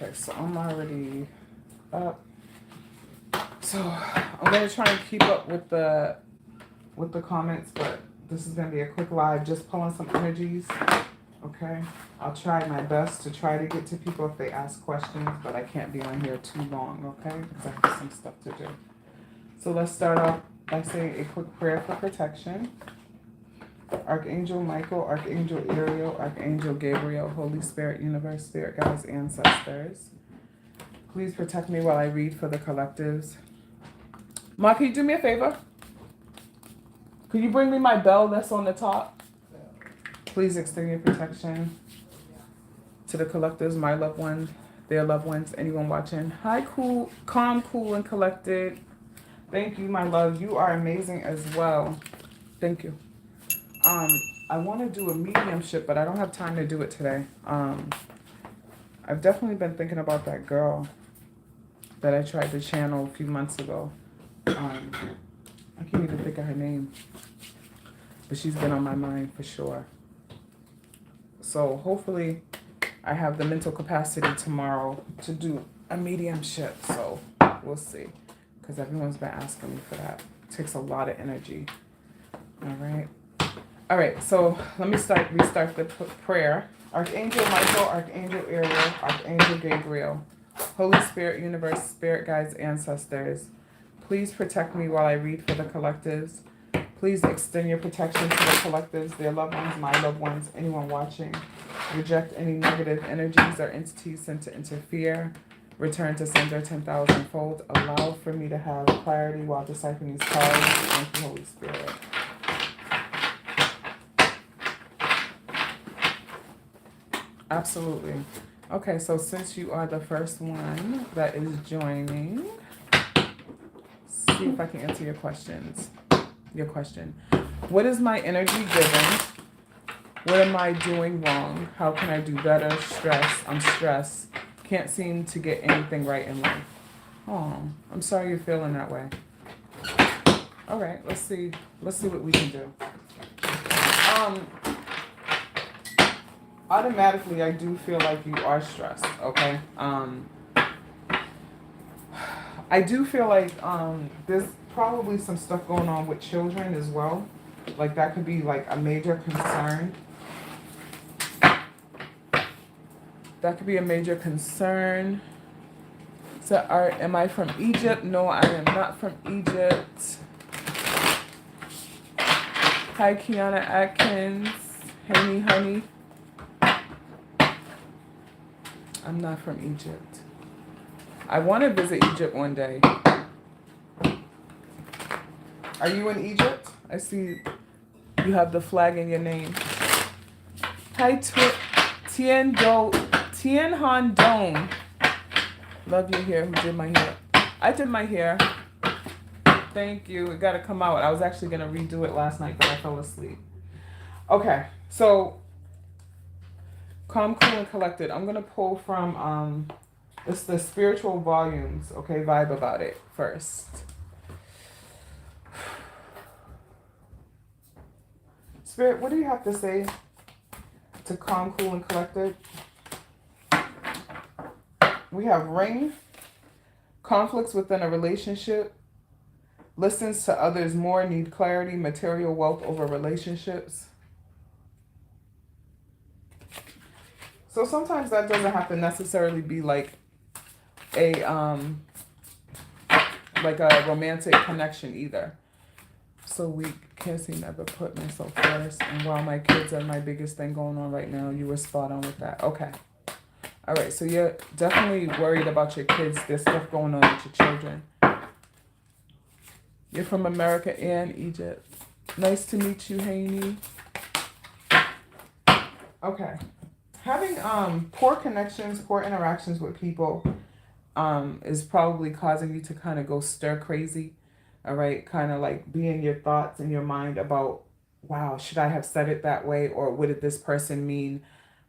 Okay, so I'm already up. So I'm gonna try and keep up with the comments, but this is gonna be a quick live, just pulling some energies. Okay, I'll try my best to try to get to people if they ask questions, but I can't be on here too long, okay? Because I have some stuff to do. So let's start off by saying a quick prayer for protection. Archangel Michael, Archangel Ariel, Archangel Gabriel, Holy Spirit, Universe, Spirit Guides, Ancestors. Please protect me while I read for the collectives. Ma, can you do me a favor? Could you bring me my bell that's on the top? Please extend your protection to the collectives, my loved ones, their loved ones, anyone watching. Hi, cool, calm, cool, and collected. Thank you, my love. You are amazing as well. Thank you. I want to do a mediumship, but I don't have time to do it today. I've definitely been thinking about that girl that I tried to channel a few months ago. I can't even think of her name, but she's been on my mind for sure. So hopefully I have the mental capacity tomorrow to do a mediumship. So we'll see, because everyone's been asking me for that. It takes a lot of energy. All right, so let me restart the prayer. Archangel Michael, Archangel Ariel, Archangel Gabriel, Holy Spirit, Universe, Spirit Guides, Ancestors. Please protect me while I read for the collectives. Please extend your protection to the collectives, their loved ones, my loved ones, anyone watching. Reject any negative energies or entities sent to interfere. Return to sender 10,000-fold. Allow for me to have clarity while deciphering these cards. Thank you, Holy Spirit. Absolutely. Okay, so since you are the first one that is joining, see if I can answer your questions. Your question. What is my energy given? What am I doing wrong? How can I do better? Stress. I'm stressed. Can't seem to get anything right in life. Oh, I'm sorry you're feeling that way. All right, let's see. Let's see what we can do. Automatically, I do feel like you are stressed, okay? I do feel like there's probably some stuff going on with children as well. Like that could be like a major concern. That could be a major concern. So am I from Egypt? No, I am not from Egypt. Hi, Kiana Atkins. Hey, honey. I'm not from Egypt. I want to visit Egypt one day. Are you in Egypt? I see you have the flag in your name. Hi, Tien Han Dong. Love your hair. Who did my hair? I did my hair. Thank you. It got to come out. I was actually going to redo it last night, but I fell asleep. Okay, so calm, cool, and collected. I'm going to pull from, it's the spiritual volumes, okay? Vibe about it first. Spirit, what do you have to say to calm, cool, and collected? We have ring, conflicts within a relationship, listens to others more, need clarity, material wealth over relationships. So sometimes that doesn't have to necessarily be like a romantic connection either. So we can't see never put myself first. And while my kids are my biggest thing going on right now, you were spot on with that. Okay. All right. So you're definitely worried about your kids. There's stuff going on with your children. You're from America and Egypt. Nice to meet you, Haney. Okay. Having poor connections, poor interactions with people is probably causing you to kind of go stir crazy. All right, kind of like be in your thoughts in your mind about, wow, should I have said it that way? Or what did this person mean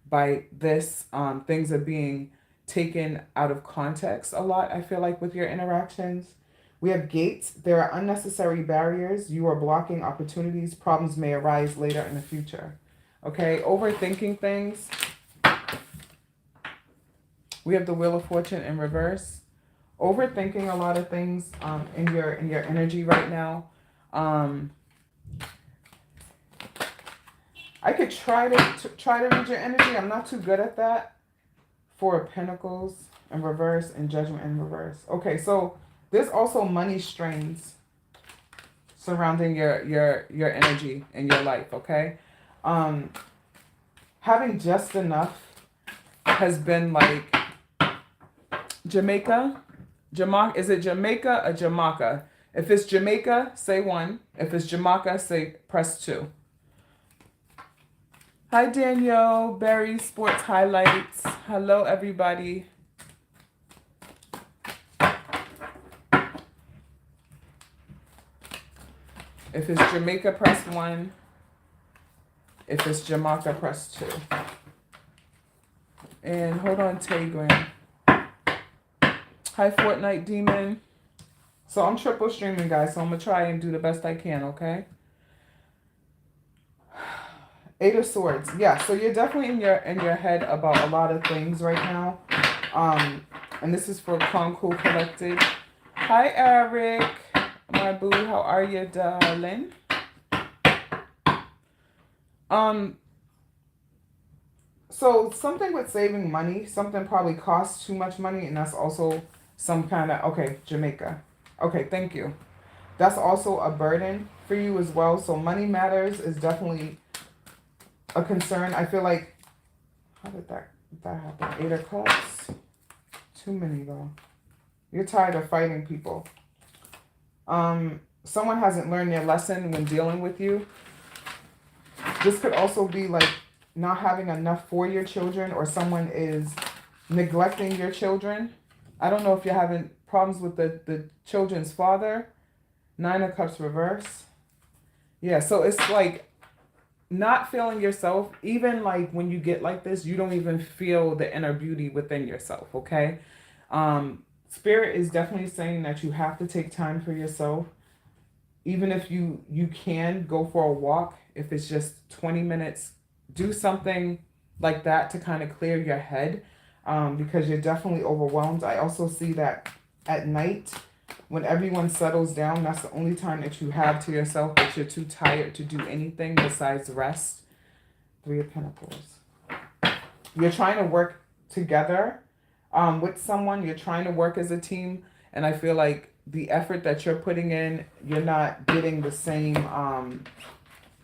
by this? Things are being taken out of context a lot, I feel like, with your interactions. We have gates. There are unnecessary barriers. You are blocking opportunities. Problems may arise later in the future. Okay, overthinking things. We have the Wheel of Fortune in reverse. Overthinking a lot of things in your energy right now. I could try to read your energy. I'm not too good at that. Four of Pentacles in reverse and Judgment in reverse. Okay, so there's also money strains surrounding your energy in your life, okay? Having just enough has been like Jamaica. Is it Jamaica or Jamaica? If it's Jamaica, say 1. If it's Jamaica, say press 2. Hi, Daniel. Barry Sports Highlights. Hello, everybody. If it's Jamaica, press 1. If it's Jamaica, press 2. And hold on, Telegram. Hi, Fortnite Demon. So I'm triple streaming, guys, so I'm going to try and do the best I can, okay? 8 of Swords. Yeah, so you're definitely in your head about a lot of things right now. And this is for Calm Cool Collected. Hi, Eric. My boo, how are you, darling? So something with saving money, something probably costs too much money, and that's also some kind of, okay, Jamaica. Okay, thank you. That's also a burden for you as well. So money matters is definitely a concern. I feel like, how did that happen? 8 of Cups. Too many though. You're tired of fighting people. Someone hasn't learned their lesson when dealing with you. This could also be like not having enough for your children, or someone is neglecting your children. I don't know if you're having problems with the children's father. 9 of Cups reverse. Yeah, so it's like not feeling yourself. Even like when you get like this, you don't even feel the inner beauty within yourself, okay? Spirit is definitely saying that you have to take time for yourself. Even if you can go for a walk, if it's just 20 minutes, do something like that to kind of clear your head, because you're definitely overwhelmed. I also see that at night, when everyone settles down, that's the only time that you have to yourself, but you're too tired to do anything besides rest. 3 of Pentacles. You're trying to work together with someone. You're trying to work as a team, and I feel like the effort that you're putting in, you're not getting the same,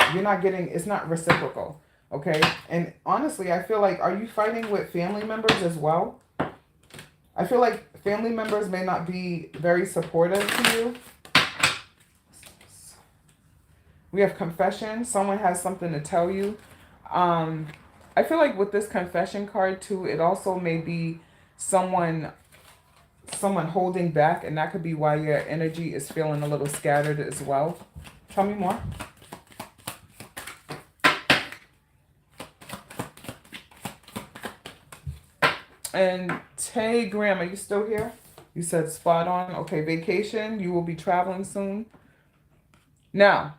it's not reciprocal, okay? And honestly, I feel like, are you fighting with family members as well? I feel like family members may not be very supportive to you. We have Confession. Someone has something to tell you. I feel like with this Confession card too, it also may be someone holding back, and that could be why your energy is feeling a little scattered as well. Tell me more. And Tay Graham, are you still here? You said spot on. Okay, vacation. You will be traveling soon. Now,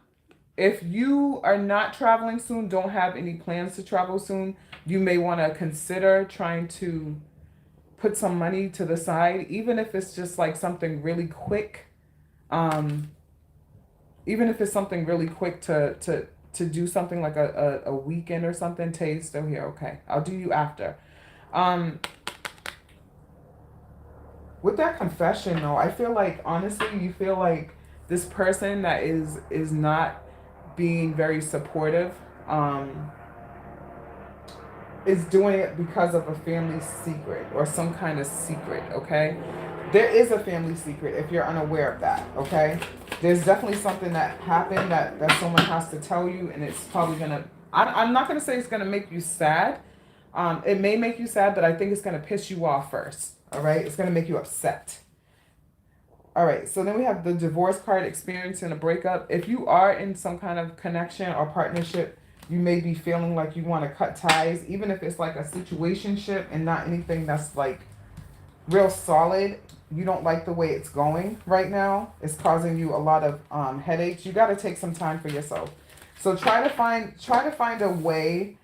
if you are not traveling soon, don't have any plans to travel soon, you may want to consider trying to put some money to the side, even if it's just like something really quick. Even if it's something really quick to do something like a weekend or something. Tay's still here. Okay, I'll do you after. With that Confession though, I feel like, honestly, you feel like this person that is not being very supportive, is doing it because of a family secret or some kind of secret, okay? There is a family secret if you're unaware of that, okay? There's definitely something that happened that someone has to tell you, and it's probably gonna, I'm not gonna say it's gonna make you sad. It may make you sad, but I think it's gonna piss you off first, all right? It's gonna make you upset. All right, so then we have the Divorce card, experiencing a breakup. If you are in some kind of connection or partnership, you may be feeling like you want to cut ties, even if it's like a situationship and not anything that's like real solid. You don't like the way it's going right now. It's causing you a lot of headaches. You got to take some time for yourself. So try to find a way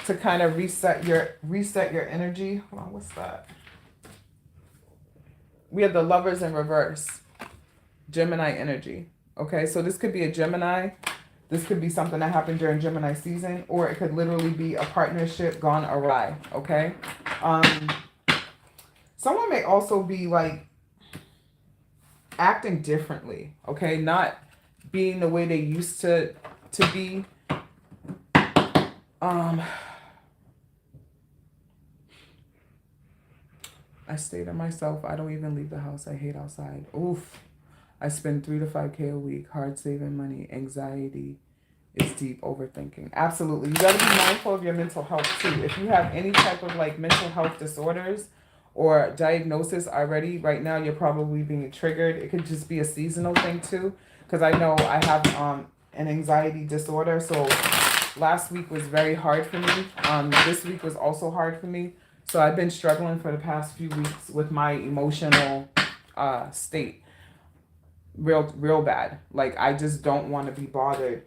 to kind of reset your energy. Hold on, what's that? we have the Lovers in reverse. Gemini energy. Okay, so this could be a Gemini. This could be something that happened during Gemini season, or it could literally be a partnership gone awry. Okay. Someone may also be like acting differently. Okay, not being the way they used to be. I stay to myself. I don't even leave the house. I hate outside. Oof. I spend 3 to 5K a week. Hard saving money. Anxiety is deep. Overthinking. Absolutely. You got to be mindful of your mental health too. If you have any type of like mental health disorders or diagnosis already, right now you're probably being triggered. It could just be a seasonal thing too. Because I know I have an anxiety disorder. So last week was very hard for me. This week was also hard for me. So I've been struggling for the past few weeks with my emotional state. Real bad. Like, I just don't want to be bothered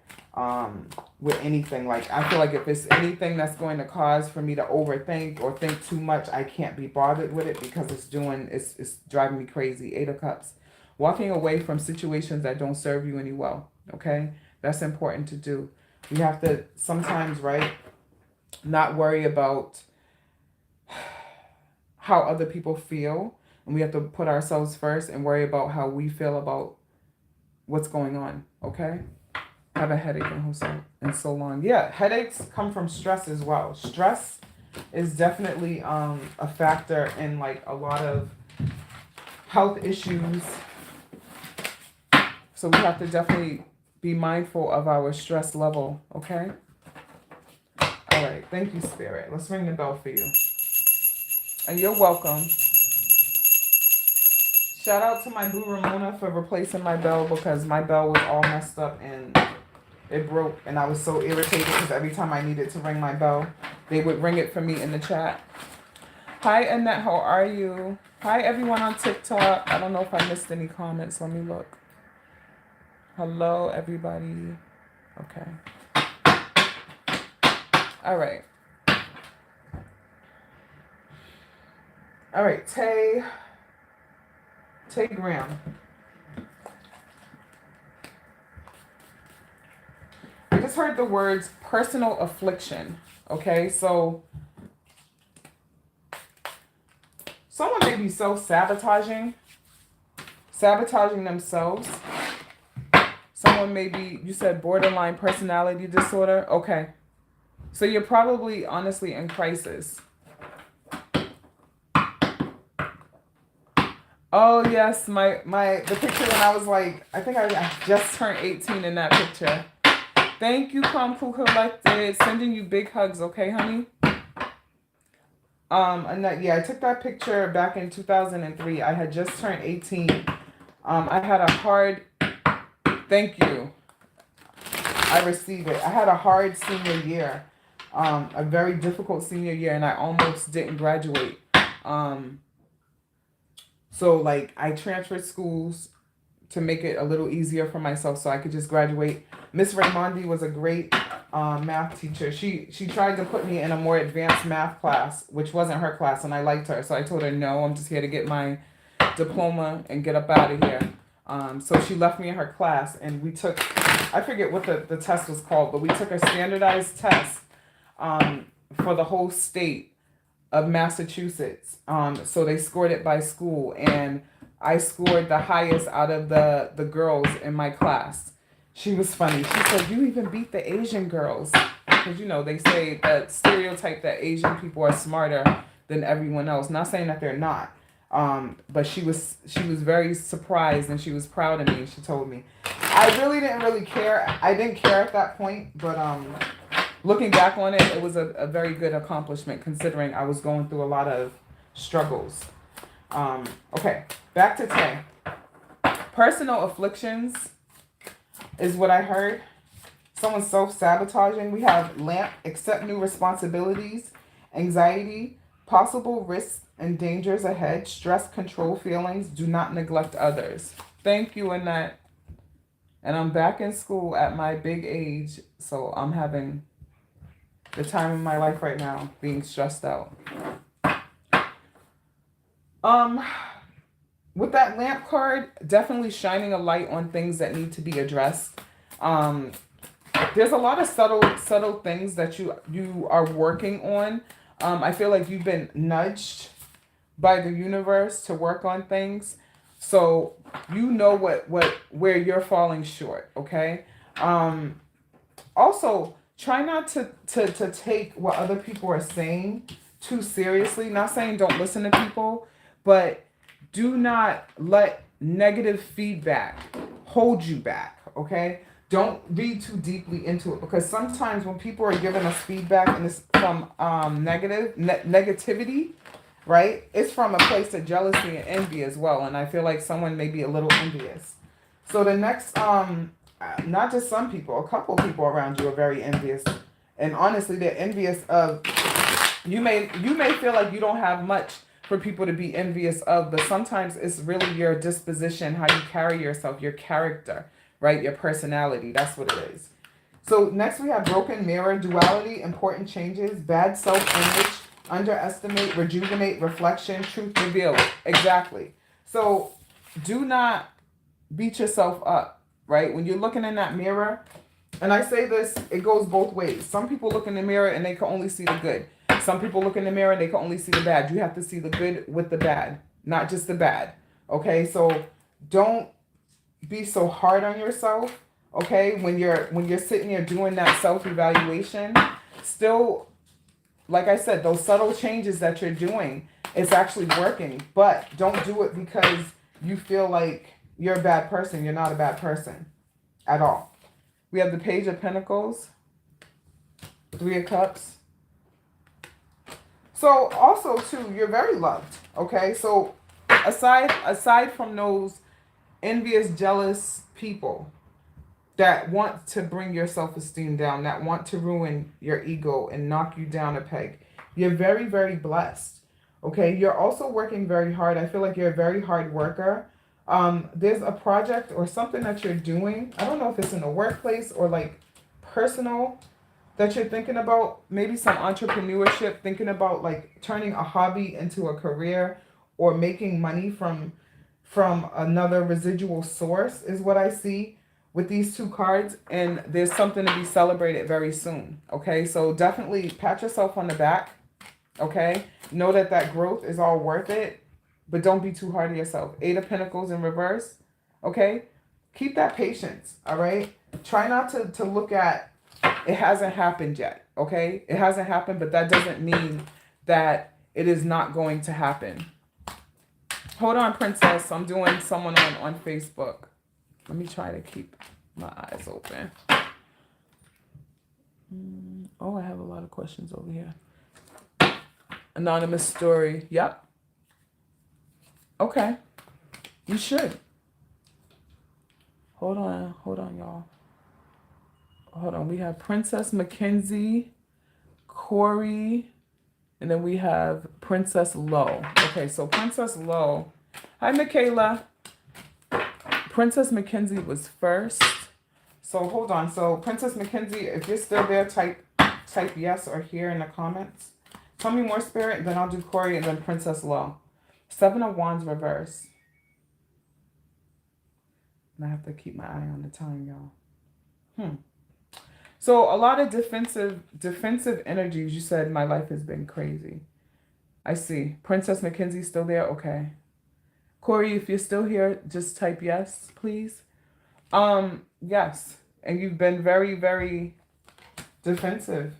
with anything. Like, I feel like if it's anything that's going to cause for me to overthink or think too much, I can't be bothered with it because it's driving me crazy. 8 of Cups. Walking away from situations that don't serve you any well. Okay? That's important to do. We have to sometimes, right, not worry about how other people feel, and we have to put ourselves first and worry about how we feel about what's going on. Okay? I have a headache in so long. Yeah, headaches come from stress as well. Stress is definitely a factor in like a lot of health issues. So we have to definitely be mindful of our stress level. Okay? All right. Thank you, Spirit. Let's ring the bell for you. And you're welcome. Shout out to my boo Ramona for replacing my bell because my bell was all messed up and it broke. And I was so irritated because every time I needed to ring my bell, they would ring it for me in the chat. Hi, Annette. How are you? Hi, everyone on TikTok. I don't know if I missed any comments. Let me look. Hello, everybody. Okay. All right. All right, Tay Graham. I just heard the words personal affliction. Okay, so someone may be self-sabotaging themselves. Someone may be, you said borderline personality disorder. Okay, so you're probably honestly in crisis. Oh yes, the picture when I was like, I think I just turned 18 in that picture. Thank you, Kumpu Collected. Sending you big hugs, okay, honey? I took that picture back in 2003. I had just turned 18. I had a hard, thank you. I received it. I had a hard senior year, a very difficult senior year, and I almost didn't graduate. So, like, I transferred schools to make it a little easier for myself so I could just graduate. Miss Raimondi was a great math teacher. She tried to put me in a more advanced math class, which wasn't her class, and I liked her. So I told her, no, I'm just here to get my diploma and get up out of here. So she left me in her class, and we took, I forget what the test was called, but we took a standardized test for the whole state of Massachusetts. So they scored it by school, and I scored the highest out of the girls in my class. She was funny. She said, you even beat the Asian girls. Because, you know, they say that stereotype that Asian people are smarter than everyone else. Not saying that they're not. But she was very surprised, and she was proud of me. She told me. I really didn't care. I didn't care at that point, but looking back on it, it was a very good accomplishment considering I was going through a lot of struggles. Okay, back to Tay. Personal afflictions is what I heard. Someone's self-sabotaging. We have lamp, accept new responsibilities, anxiety, possible risks and dangers ahead, stress, control feelings, do not neglect others. Thank you, Annette. And I'm back in school at my big age, so I'm having the time of my life right now, being stressed out. with that lamp card, definitely shining a light on things that need to be addressed. Um, there's a lot of subtle things that you are working on. I feel like you've been nudged by the universe to work on things. So you know where you're falling short, okay? Um, Also, try not to take what other people are saying too seriously. Not saying don't listen to people, but do not let negative feedback hold you back, okay? Don't read too deeply into it, because sometimes when people are giving us feedback and it's from negativity, right? It's from a place of jealousy and envy as well. And I feel like someone may be a little envious. So the next, not just some people, a couple people around you are very envious. And honestly, they're envious of, you may feel like you don't have much for people to be envious of, but sometimes it's really your disposition, how you carry yourself, your character, right? Your personality. That's what it is. So next we have broken mirror, duality, important changes, bad self-image, underestimate, rejuvenate, reflection, truth revealed. Exactly. So do not beat yourself up, right? When you're looking in that mirror, and I say this, it goes both ways. Some people look in the mirror and they can only see the good. Some people look in the mirror and they can only see the bad. You have to see the good with the bad, not just the bad. Okay? So don't be so hard on yourself, okay? When you're sitting here doing that self-evaluation, still, like I said, those subtle changes that you're doing, it's actually working. But don't do it because you feel like you're a bad person. You're not a bad person at all. We have the Page of Pentacles, Three of Cups. So also too, you're very loved, okay? So aside from those envious, jealous people that want to bring your self-esteem down, that want to ruin your ego and knock you down a peg, you're very, very blessed, okay? You're also working very hard. I feel like you're a very hard worker. There's a project or something that you're doing. I don't know if it's in the workplace or like personal that you're thinking about. Maybe some entrepreneurship, thinking about like turning a hobby into a career or making money from another residual source is what I see with these two cards. And there's something to be celebrated very soon. Okay, so definitely pat yourself on the back. Okay, know that that growth is all worth it. But don't be too hard on yourself. Eight of Pentacles in reverse. Okay? Keep that patience. All right? Try not to look at it hasn't happened yet. Okay? It hasn't happened, but that doesn't mean that it is not going to happen. Hold on, Princess. I'm doing someone on Facebook. Let me try to keep my eyes open. Oh, I have a lot of questions over here. Anonymous story. Yep. Okay. You should. Hold on, y'all. Hold on. We have Princess Mackenzie, Corey, and then we have Princess Lowe. Okay, so Princess Lowe. Hi, Michaela. Princess Mackenzie was first. So hold on. So Princess Mackenzie, if you're still there, type yes or here in the comments. Tell me more, Spirit, then I'll do Corey and then Princess Lowe. Seven of Wands reverse. And I have to keep my eye on the time, y'all. So a lot of defensive energies. You said my life has been crazy. I see. Princess Mackenzie still there? Okay. Corey, if you're still here, just type yes, please. Yes. And you've been very, very defensive.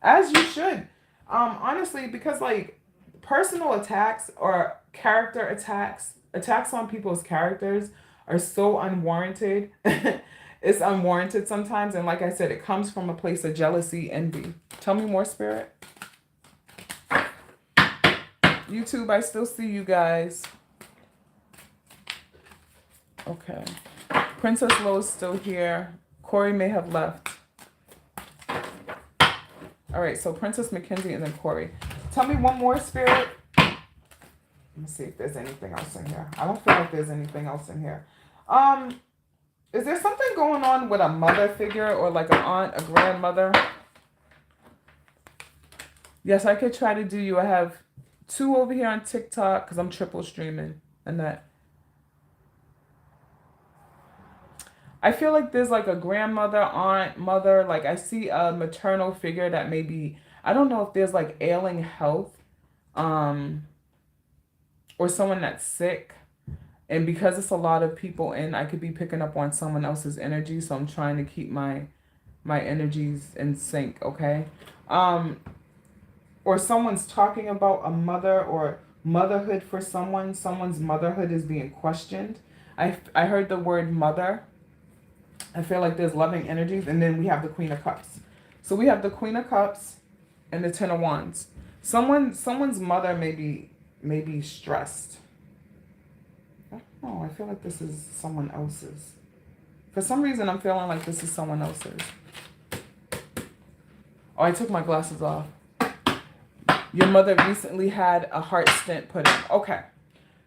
As you should. Honestly, because like personal attacks or character attacks on people's characters are so unwarranted. It's unwarranted sometimes. And like I said, it comes from a place of jealousy, envy. Tell me more, Spirit. YouTube, I still see you guys. Okay. Princess Lowe is still here. Corey may have left. All right, so Princess Mackenzie and then Corey. Tell me one more, Spirit. Let me see if there's anything else in here. I don't feel like there's anything else in here. Is there something going on with a mother figure or like an aunt, a grandmother? Yes, I could try to do you. I have 2 over here on TikTok because I'm triple streaming. And that. I feel like there's like a grandmother, aunt, mother. Like I see a maternal figure that may be, I don't know if there's like ailing health, um, or someone that's sick. And because it's a lot of people in, I could be picking up on someone else's energy. So I'm trying to keep my energies in sync, okay? Or someone's talking about a mother or motherhood for someone. Someone's motherhood is being questioned. I heard the word mother. I feel like there's loving energies. And then we have the Queen of Cups. So we have the Queen of Cups and the Ten of Wands. Someone's mother may be stressed. Oh, I feel like this is someone else's. For some reason, I'm feeling like this is someone else's. Oh, I took my glasses off. Your mother recently had a heart stent put in. Okay.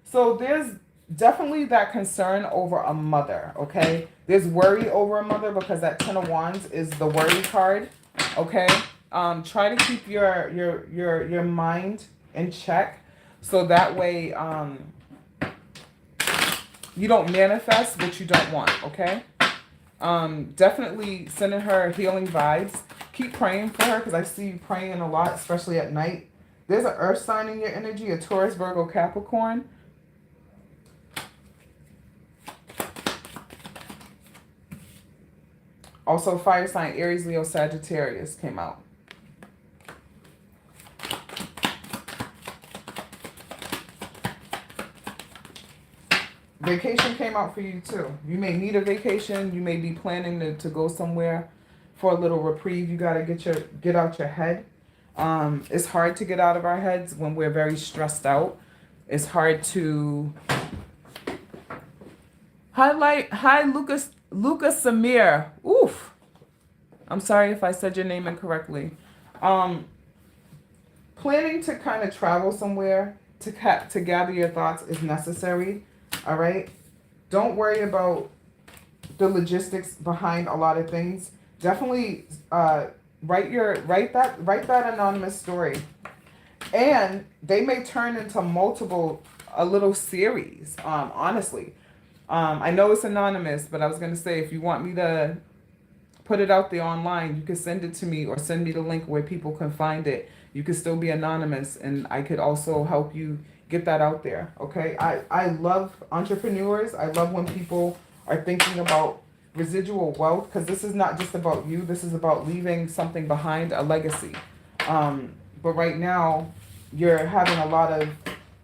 So there's definitely that concern over a mother, okay? There's worry over a mother because that Ten of Wands is the worry card, okay? Try to keep your mind in check so that way you don't manifest what you don't want, okay? Definitely sending her healing vibes. Keep praying for her because I see you praying a lot, especially at night. There's an earth sign in your energy, a Taurus, Virgo, Capricorn. Also, fire sign, Aries, Leo, Sagittarius came out. Vacation came out for you too. You may need a vacation. You may be planning to go somewhere for a little reprieve. You got to get out your head. It's hard to get out of our heads when we're very stressed out. It's hard to highlight. Hi, Lucas Samir. Oof. I'm sorry if I said your name incorrectly. Planning to kind of travel somewhere to gather your thoughts is necessary. All right. Don't worry about the logistics behind a lot of things. Definitely write that anonymous story, and they may turn into a little series. Honestly, I know it's anonymous, but I was gonna say if you want me to put it out there online, you can send it to me or send me the link where people can find it. You can still be anonymous, and I could also help you get that out there, okay? I love entrepreneurs. I love when people are thinking about residual wealth because this is not just about you. This is about leaving something behind, a legacy. But right now, you're having a lot of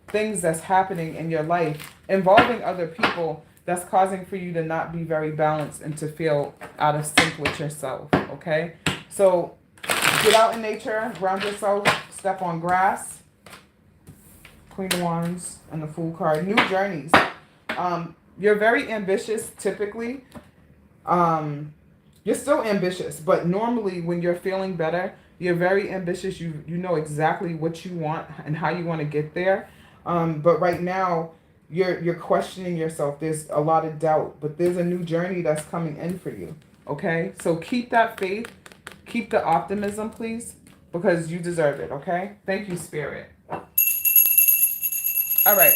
things that's happening in your life involving other people that's causing for you to not be very balanced and to feel out of sync with yourself, okay? So get out in nature, ground yourself, step on grass. Queen of Wands and the Fool card. New journeys. You're very ambitious typically. You're still ambitious, but normally when you're feeling better, you're very ambitious. You know exactly what you want and how you want to get there. But right now, you're questioning yourself. There's a lot of doubt, but there's a new journey that's coming in for you. Okay? So keep that faith. Keep the optimism, please, because you deserve it, okay? Thank you, Spirit. All right.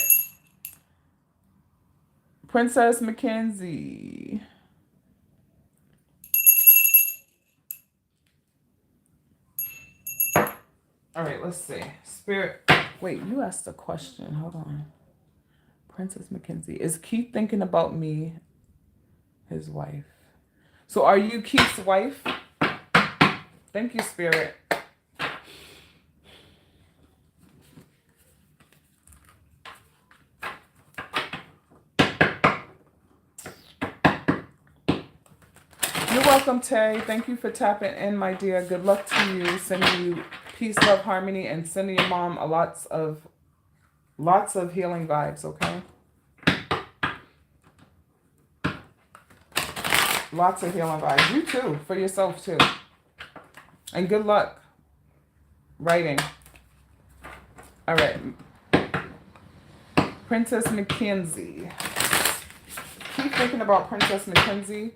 Princess Mackenzie. All right, let's see. Spirit. Wait, you asked a question. Hold on. Princess Mackenzie. Is Keith thinking about me, his wife? So are you Keith's wife? Thank you, Spirit. You're welcome, Tay. Thank you for tapping in, my dear. Good luck to you. Sending you peace, love, harmony, and sending your mom lots of healing vibes, okay? Lots of healing vibes. You too, for yourself too. And good luck writing. All right. Princess Mackenzie. Keep thinking about Princess Mackenzie.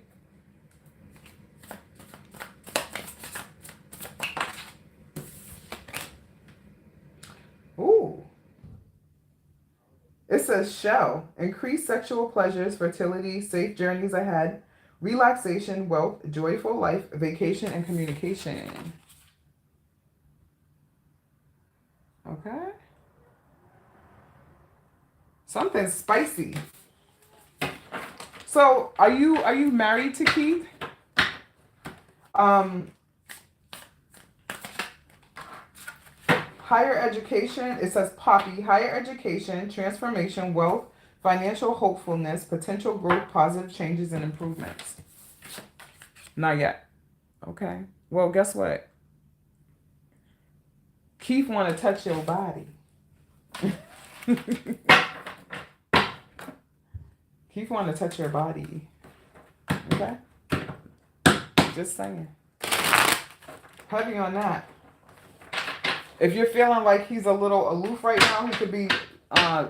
Ooh. It says shell. Increase sexual pleasures, fertility, safe journeys ahead. relaxation, wealth, joyful life, vacation, and communication. Okay. Something spicy. So are you married to Keith? Higher education, it says Poppy, higher education, transformation, wealth, financial hopefulness, potential growth, positive changes, and improvements. Not yet. Okay. Well, guess what? Keith want to touch your body. Keith want to touch your body. Okay? Just saying. Heavy on that. If you're feeling like he's a little aloof right now, he could be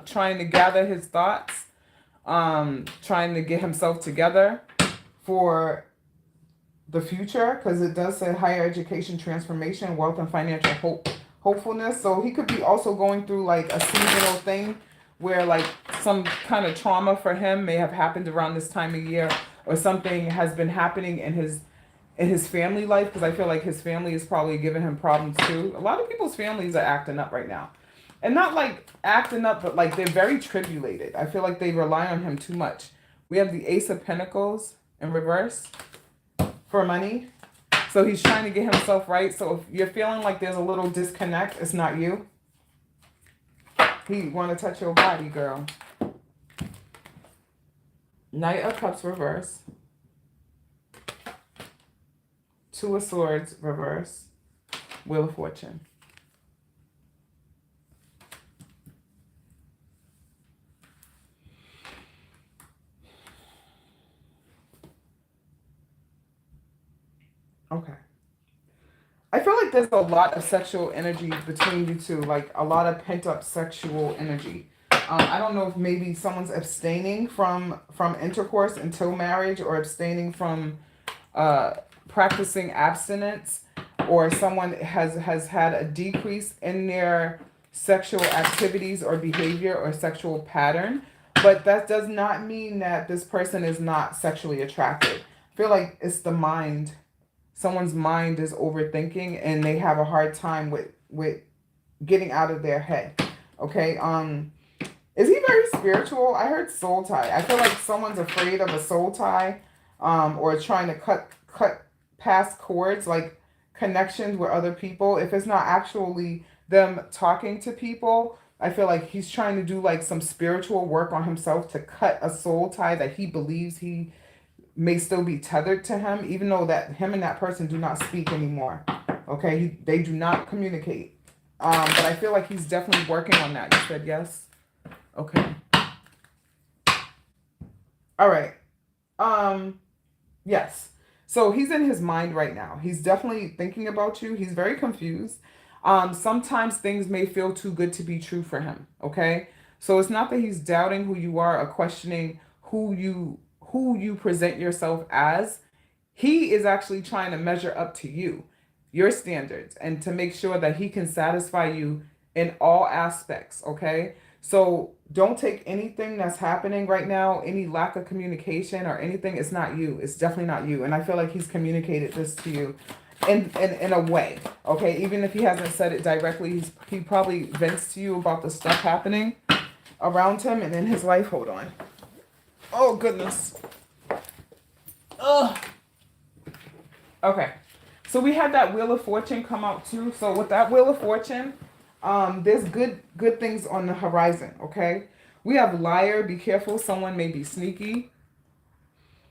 trying to gather his thoughts, trying to get himself together for the future, because it does say higher education, transformation, wealth, and financial hopefulness. So he could be also going through like a seasonal thing where like some kind of trauma for him may have happened around this time of year, or something has been happening in his family life, because I feel like his family is probably giving him problems too. A lot of people's families are acting up right now. And not like acting up, but like they're very tribulated. I feel like they rely on him too much. We have the Ace of Pentacles in reverse for money. So he's trying to get himself right. So if you're feeling like there's a little disconnect, it's not you. He want to touch your body, girl. Knight of Cups reverse. Two of Swords reverse. Wheel of Fortune. Okay. I feel like there's a lot of sexual energy between you two, like a lot of pent-up sexual energy. I don't know if maybe someone's abstaining from intercourse until marriage, or abstaining from practicing abstinence, or someone has had a decrease in their sexual activities or behavior or sexual pattern. But that does not mean that this person is not sexually attracted. I feel like it's the mind. Someone's mind is overthinking and they have a hard time with getting out of their head. Okay. Is he very spiritual? I heard soul tie. I feel like someone's afraid of a soul tie, or trying to cut past cords, like connections with other people. If it's not actually them talking to people, I feel like he's trying to do like some spiritual work on himself to cut a soul tie that he believes he may still be tethered to him, even though that him and that person do not speak anymore. Okay, they do not communicate. But I feel like he's definitely working on that. You said yes? Okay. All right. Yes. So he's in his mind right now. He's definitely thinking about you. He's very confused. Sometimes things may feel too good to be true for him. Okay. So it's not that he's doubting who you are or questioning who you present yourself as. He is actually trying to measure up to you, your standards, and to make sure that he can satisfy you in all aspects. Okay. So don't take anything that's happening right now, any lack of communication or anything. It's not you. It's definitely not you. And I feel like he's communicated this to you in a way. Okay. Even if he hasn't said it directly, he probably vents to you about the stuff happening around him and in his life. Hold on. Oh, goodness. Ugh. Okay. So we had that Wheel of Fortune come out too. So with that Wheel of Fortune, there's good things on the horizon, okay? We have liar, be careful, someone may be sneaky.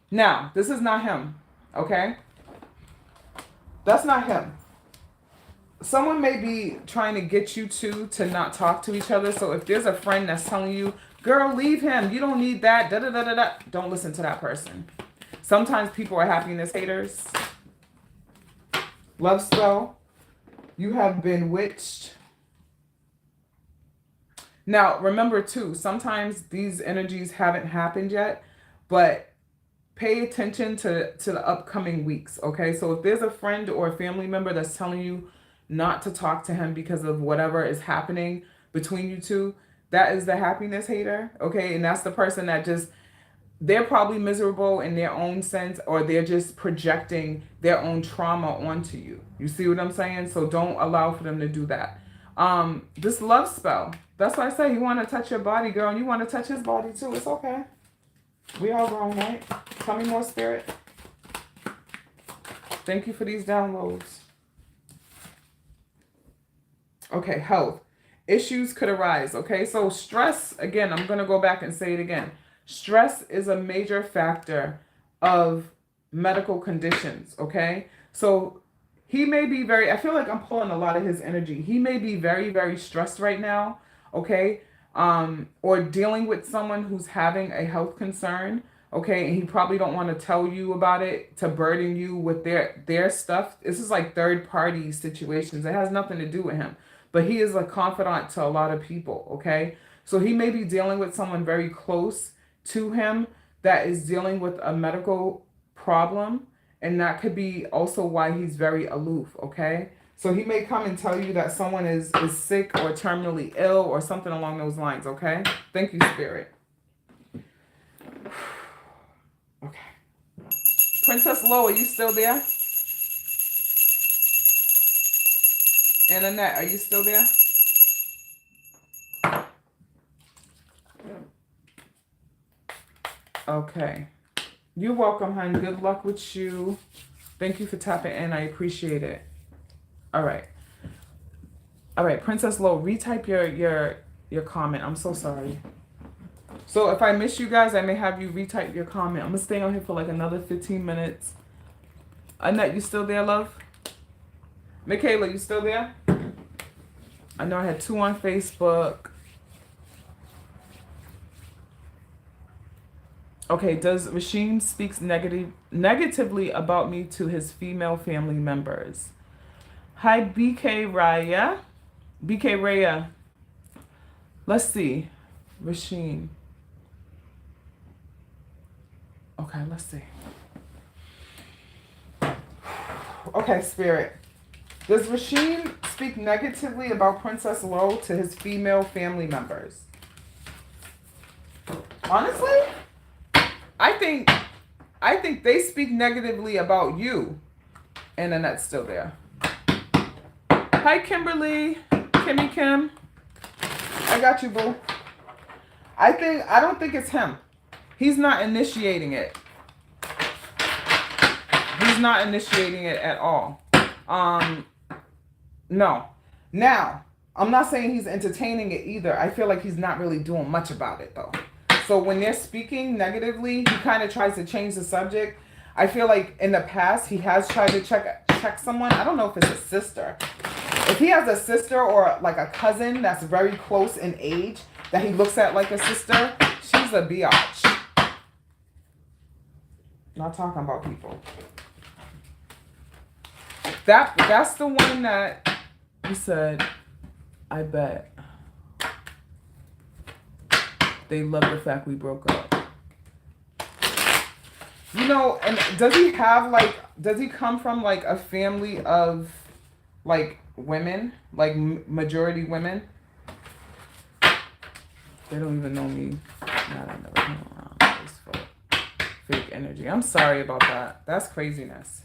Now, this is not him, okay? That's not him. Someone may be trying to get you two to not talk to each other. So if there's a friend that's telling you, girl, leave him, you don't need that, da-da-da-da-da, don't listen to that person. Sometimes people are happiness haters. Love spell. You have been witched. Now, remember too, sometimes these energies haven't happened yet, but pay attention to the upcoming weeks, okay? So if there's a friend or a family member that's telling you not to talk to him because of whatever is happening between you two, that is the happiness hater, okay? And that's the person that just they're probably miserable in their own sense, or they're just projecting their own trauma onto you. You see what I'm saying? So don't allow for them to do that. This love spell, that's why I say you want to touch your body, girl, and you want to touch his body too. It's okay. We all grown, right? Tell me more, Spirit. Thank you for these downloads. Okay, health. Issues could arise, okay? So stress, again, I'm going to go back and say it again. Stress is a major factor of medical conditions, okay? So he may be very, I feel like I'm pulling a lot of his energy. He may be very, very stressed right now, okay? Or dealing with someone who's having a health concern, okay? And he probably don't want to tell you about it to burden you with their stuff. This is like third party situations. It has nothing to do with him. But he is a confidant to a lot of people, okay? So he may be dealing with someone very close to him that is dealing with a medical problem. And that could be also why he's very aloof, okay? So he may come and tell you that someone is sick or terminally ill or something along those lines, okay? Thank you, Spirit. Okay. Princess Lo, are you still there? And Annette, are you still there? Okay. You're welcome, hon. Good luck with you. Thank you for tapping in. I appreciate it. All right. All right, Princess Lo, retype your comment. I'm so sorry. So if I miss you guys, I may have you retype your comment. I'm going to stay on here for like another 15 minutes. Annette, you still there, love? Michaela, you still there? I know I had 2 on Facebook. Okay, does Rashim speaks negatively about me to his female family members? Hi, BK Raya. BK Raya. Let's see. Rashim. Okay, let's see. Okay, Spirit. Does Rashim speak negatively about Princess Lo to his female family members? Honestly, I think they speak negatively about you. And Annette's still there. Hi, Kimberly. Kimmy Kim. I got you, boo. I don't think it's him. He's not initiating it. He's not initiating it at all. No. Now, I'm not saying he's entertaining it either. I feel like he's not really doing much about it, though. So when they're speaking negatively, he kind of tries to change the subject. I feel like in the past, he has tried to check someone. I don't know if it's a sister. If he has a sister or like a cousin that's very close in age that he looks at like a sister, she's a biatch. Not talking about people. That's the one that you said, I bet they love the fact we broke up. You know, and does he come from like a family of like women, like majority women? They don't even know me. Not I never came around. It's for fake energy. I'm sorry about that. That's craziness.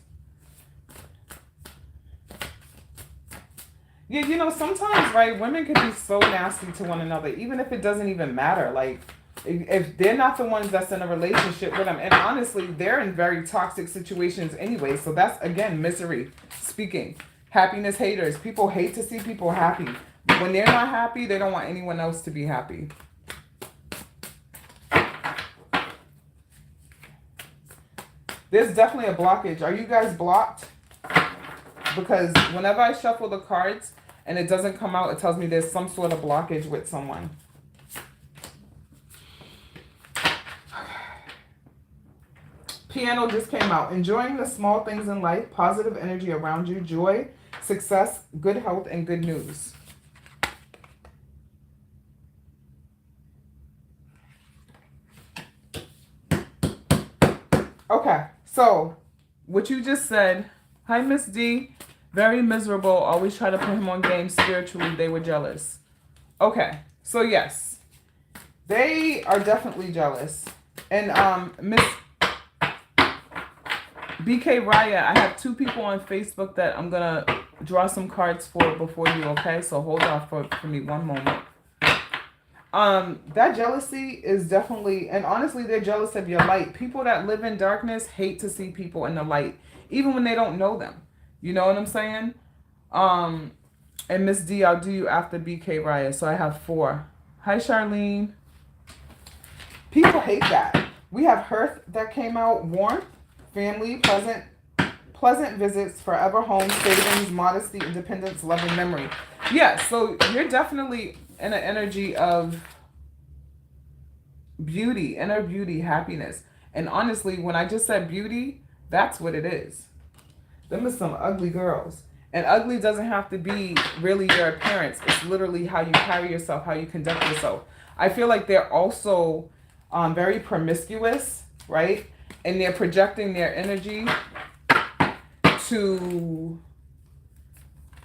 Yeah, you know, sometimes, right, women can be so nasty to one another, even if it doesn't even matter. Like, if they're not the ones that's in a relationship with them. And honestly, they're in very toxic situations anyway. So that's, again, misery speaking. Happiness haters. People hate to see people happy. When they're not happy, they don't want anyone else to be happy. There's definitely a blockage. Are you guys blocked? Because whenever I shuffle the cards and it doesn't come out, it tells me there's some sort of blockage with someone. Piano just came out. Enjoying the small things in life, positive energy around you, joy, success, good health, and good news. Okay, so what you just said, hi, Miss D. Very miserable. Always try to put him on game spiritually. They were jealous. Okay, so yes, they are definitely jealous. And Miss BK Raya, I have 2 people on Facebook that I'm gonna draw some cards for before you, okay? So hold off for me one moment. That jealousy is definitely, and honestly, they're jealous of your light. People that live in darkness hate to see people in the light, even when they don't know them. You know what I'm saying? And Miss D, I'll do you after BK Raya. So I have 4. Hi, Charlene. People hate that. We have Hearth that came out. Warmth, family, pleasant visits, forever home, savings, modesty, independence, love, and memory. Yeah, so you're definitely in an energy of beauty, inner beauty, happiness. And honestly, when I just said beauty, that's what it is. Them are some ugly girls. And ugly doesn't have to be really your appearance. It's literally how you carry yourself, how you conduct yourself. I feel like they're also very promiscuous, right? And they're projecting their energy to...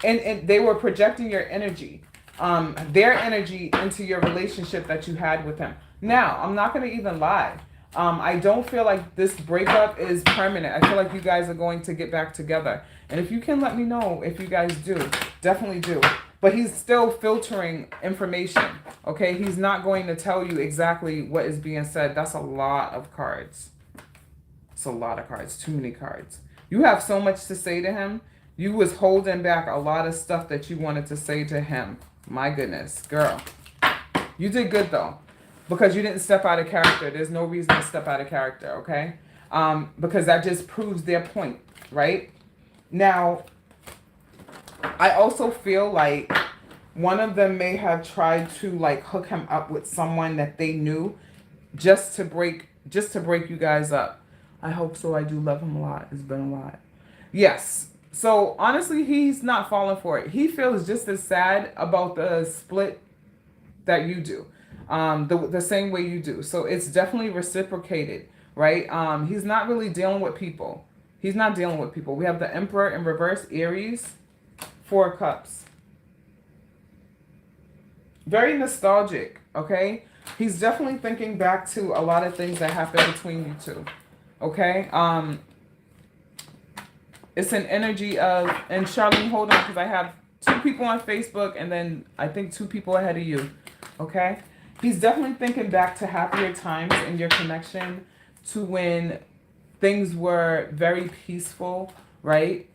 And they were projecting your energy, their energy into your relationship that you had with him. Now, I'm not going to even lie. I don't feel like this breakup is permanent. I feel like you guys are going to get back together. And if you can let me know if you guys do, definitely do. But he's still filtering information, okay? He's not going to tell you exactly what is being said. That's a lot of cards. It's a lot of cards. Too many cards. You have so much to say to him. You was holding back a lot of stuff that you wanted to say to him. My goodness, girl. You did good, though. Because you didn't step out of character. There's no reason to step out of character, okay? Because that just proves their point, right? Now, I also feel like one of them may have tried to like hook him up with someone that they knew just to break you guys up. I hope so. I do love him a lot. It's been a lot. Yes. So honestly, he's not falling for it. He feels just as sad about the split that you do. The same way you do. So it's definitely reciprocated, right? He's not really dealing with people. He's not dealing with people. We have the Emperor in reverse, Aries, 4 cups. Very nostalgic, okay? He's definitely thinking back to a lot of things that happened between you two, okay? It's an energy of, and Charlene, hold on, because I have 2 people on Facebook and then I think 2 people ahead of you, okay? He's definitely thinking back to happier times in your connection, to when things were very peaceful, right?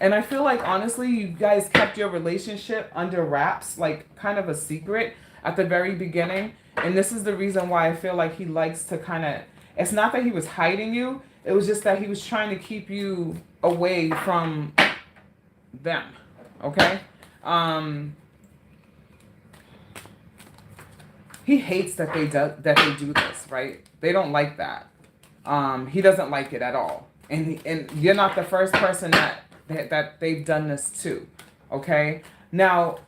And I feel like, honestly, you guys kept your relationship under wraps, like kind of a secret at the very beginning. And this is the reason why I feel like he likes to kind of, it's not that he was hiding you. It was just that he was trying to keep you away from them, okay? He hates that they do this, right? They don't like that. He doesn't like it at all. And you're not the first person that they've done this to, okay? Now,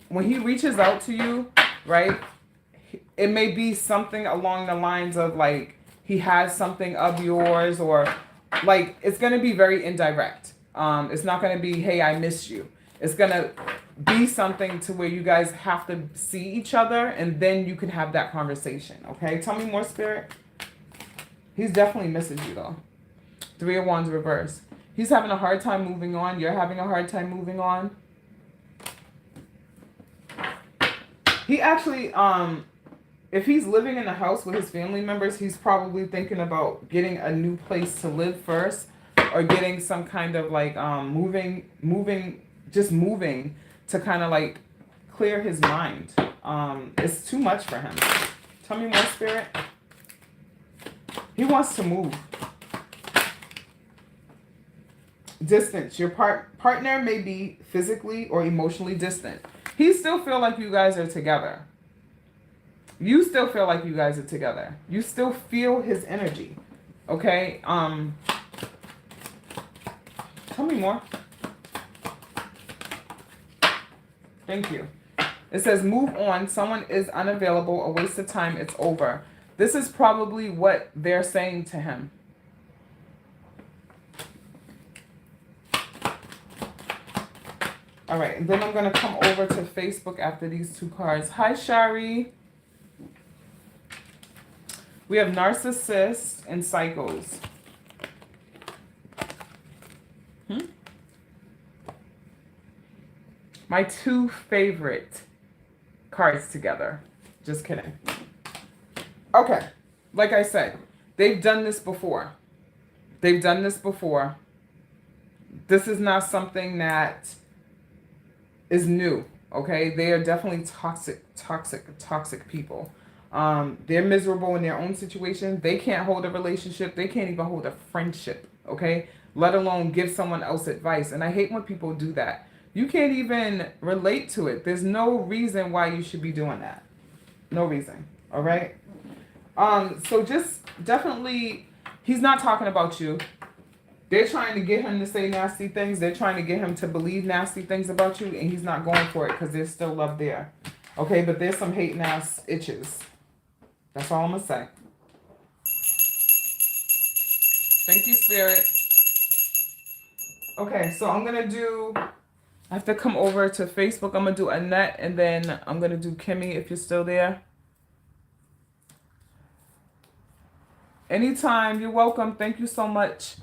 when he reaches out to you, right, it may be something along the lines of like he has something of yours, or like it's going to be very indirect. It's not going to be, hey, I miss you. It's going to be something to where you guys have to see each other and then you can have that conversation, okay? Tell me more, Spirit. He's definitely misses you, though. 3 of Wands reverse. He's having a hard time moving on. You're having a hard time moving on. He actually, if he's living in a house with his family members, he's probably thinking about getting a new place to live first, or getting some kind of like moving to kind of like clear his mind. It's too much for him. Tell me more, Spirit. He wants to move. Distance. Your partner may be physically or emotionally distant. He still feel like you guys are together. You still feel like you guys are together. You still feel his energy. Okay? Tell me more. Thank you. It says, move on. Someone is unavailable. A waste of time. It's over. This is probably what they're saying to him. All right, and then I'm going to come over to Facebook after these 2 cards. Hi, Shari. We have narcissists and psychos. My two favorite cards together. Just kidding. Okay. Like I said, they've done this before. They've done this before. This is not something that is new. Okay. They are definitely toxic people. They're miserable in their own situation. They can't hold a relationship. They can't even hold a friendship. Okay. Let alone give someone else advice. And I hate when people do that. You can't even relate to it. There's no reason why you should be doing that. No reason. All right. So just definitely, he's not talking about you. They're trying to get him to say nasty things. They're trying to get him to believe nasty things about you, and he's not going for it because there's still love there. Okay, but there's some hating ass itches. That's all I'm going to say. Thank you, Spirit. Okay, so I'm going to do, I have to come over to Facebook. I'm going to do Annette, and then I'm going to do Kimmy if you're still there. Anytime, you're welcome. Thank you so much.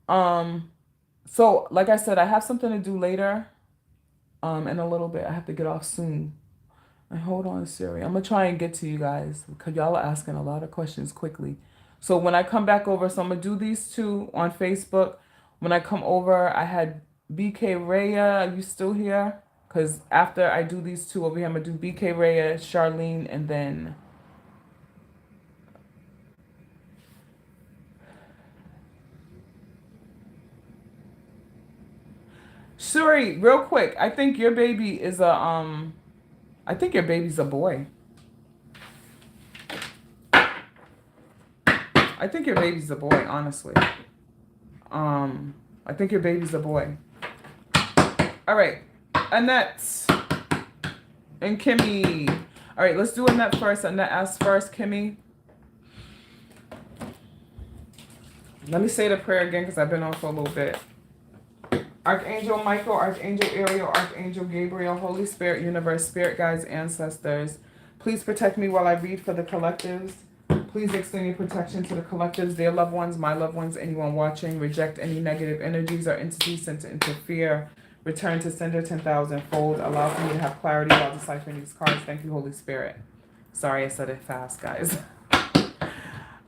So like I said, I have something to do later. In a little bit. I have to get off soon. And hold on, Siri. I'm gonna try and get to you guys because y'all are asking a lot of questions quickly. So when I come back over, so I'm gonna do these two on Facebook. When I come over, I had BK Raya. Are you still here? Because after I do these two over here, I'm gonna do BK Raya, Charlene, and then Shuri, real quick, I think your baby is a I think your baby's a boy. I think your baby's a boy, honestly. I think your baby's a boy. All right, Annette and Kimmy. All right, let's do Annette first. Annette asks first, Kimmy. Let me say the prayer again because I've been on for a little bit. Archangel Michael, Archangel Ariel, Archangel Gabriel, Holy Spirit, Universe, Spirit Guides, Ancestors. Please protect me while I read for the collectives. Please extend your protection to the collectives, their loved ones, my loved ones, anyone watching. Reject any negative energies or entities sent to interfere. Return to sender 10,000-fold. Allow for me to have clarity while deciphering these cards. Thank you, Holy Spirit. Sorry I said it fast, guys.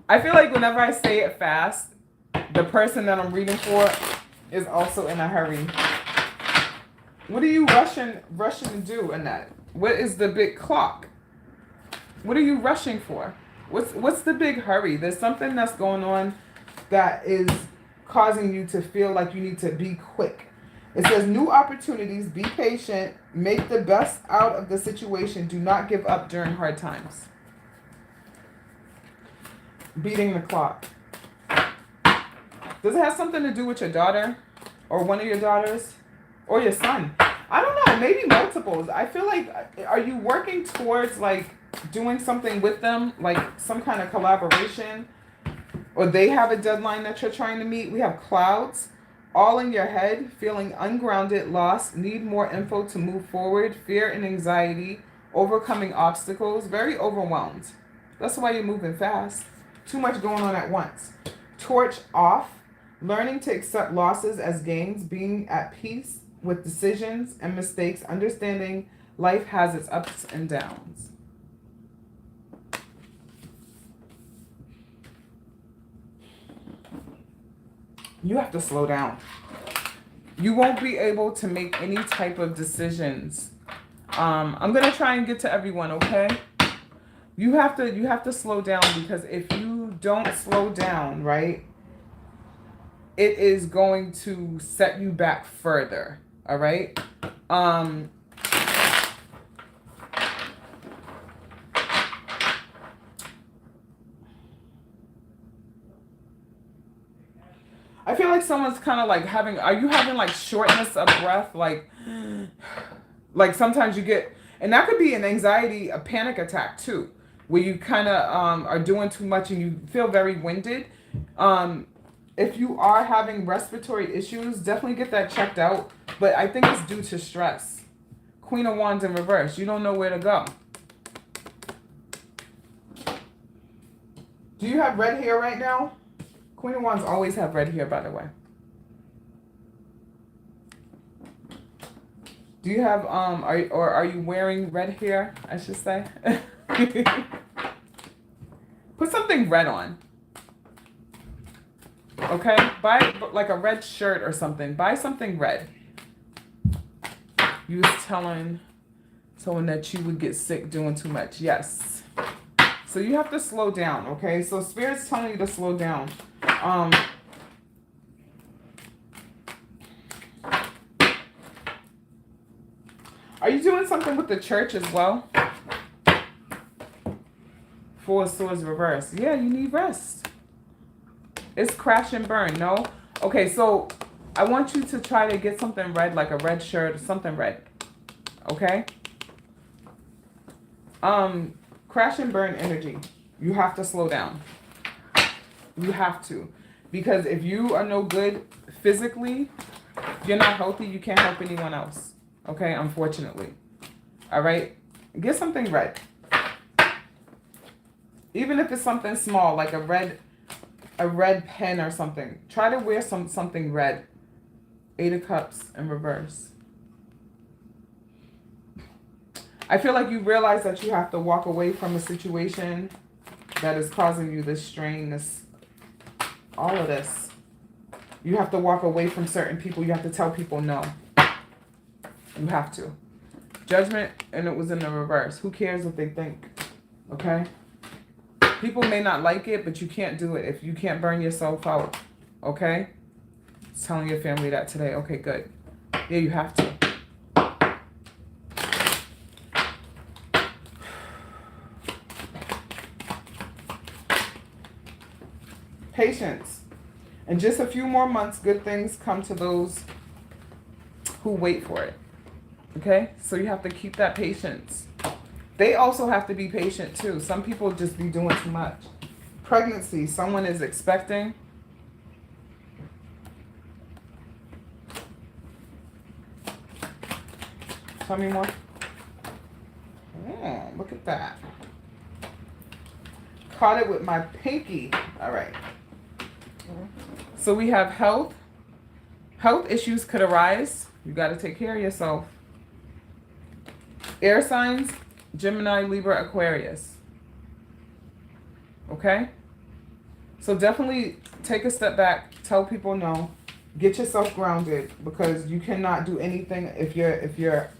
I feel like whenever I say it fast, the person that I'm reading for is also in a hurry. What are you rushing to do, Annette? What is the big clock? What are you rushing for? What's the big hurry? There's something that's going on that is causing you to feel like you need to be quick. It says new opportunities, be patient, make the best out of the situation, do not give up during hard times. Beating the clock. Does it have something to do with your daughter or one of your daughters or your son? I don't know. Maybe multiples. I feel like, are you working towards like doing something with them, like some kind of collaboration, or they have a deadline that you're trying to meet? We have clouds all in your head, feeling ungrounded, lost, need more info to move forward, fear and anxiety, overcoming obstacles, very overwhelmed. That's why you're moving fast. Too much going on at once. Torch off. Learning to accept losses as gains, being at peace with decisions and mistakes, understanding life has its ups and downs. You have to slow down. You won't be able to make any type of decisions. I'm going to try and get to everyone, okay? You have to slow down, because if you don't slow down, right, it is going to set you back further. All right. I feel like someone's kind of like are you having like shortness of breath? Like sometimes you get, and that could be an anxiety, a panic attack too, where you kind of are doing too much and you feel very winded. If you are having respiratory issues, definitely get that checked out. But I think it's due to stress. Queen of Wands in reverse. You don't know where to go. Do you have red hair right now? Queen of Wands always have red hair, by the way. Do you have, are you wearing red hair, I should say? Put something red on. Okay? Buy like a red shirt or something. Buy something red. You was telling someone that you would get sick doing too much. Yes. So you have to slow down, okay? So Spirit's telling you to slow down. Are you doing something with the church as well? Four of Swords reverse. Yeah, you need rest. It's crash and burn, no? Okay, so I want you to try to get something red, like a red shirt or something red. Okay? Crash and burn energy. You have to slow down. You have to. Because if you are no good physically, if you're not healthy, you can't help anyone else. Okay, unfortunately. All right? Get something red. Even if it's something small, like a red pen or something. Try to wear something red. 8 of Cups in reverse. I feel like you realize that you have to walk away from a situation that is causing you this strain, all of this. You have to walk away from certain people. You have to tell people no. You have to. Judgment, and it was in the reverse. Who cares what they think? Okay? People may not like it, but you can't do it if you can't burn yourself out. Okay? It's telling your family that today. Okay, good. Yeah, you have to. Patience. In just a few more months, good things come to those who wait for it. Okay? So you have to keep that patience. They also have to be patient too. Some people just be doing too much. Pregnancy. Someone is expecting. Tell me more. Oh, look at that. Caught it with my pinky. All right. So we have health. Health issues could arise. You got to take care of yourself. Air signs, Gemini, Libra, Aquarius. Okay? So definitely take a step back. Tell people no. Get yourself grounded, because you cannot do anything if you're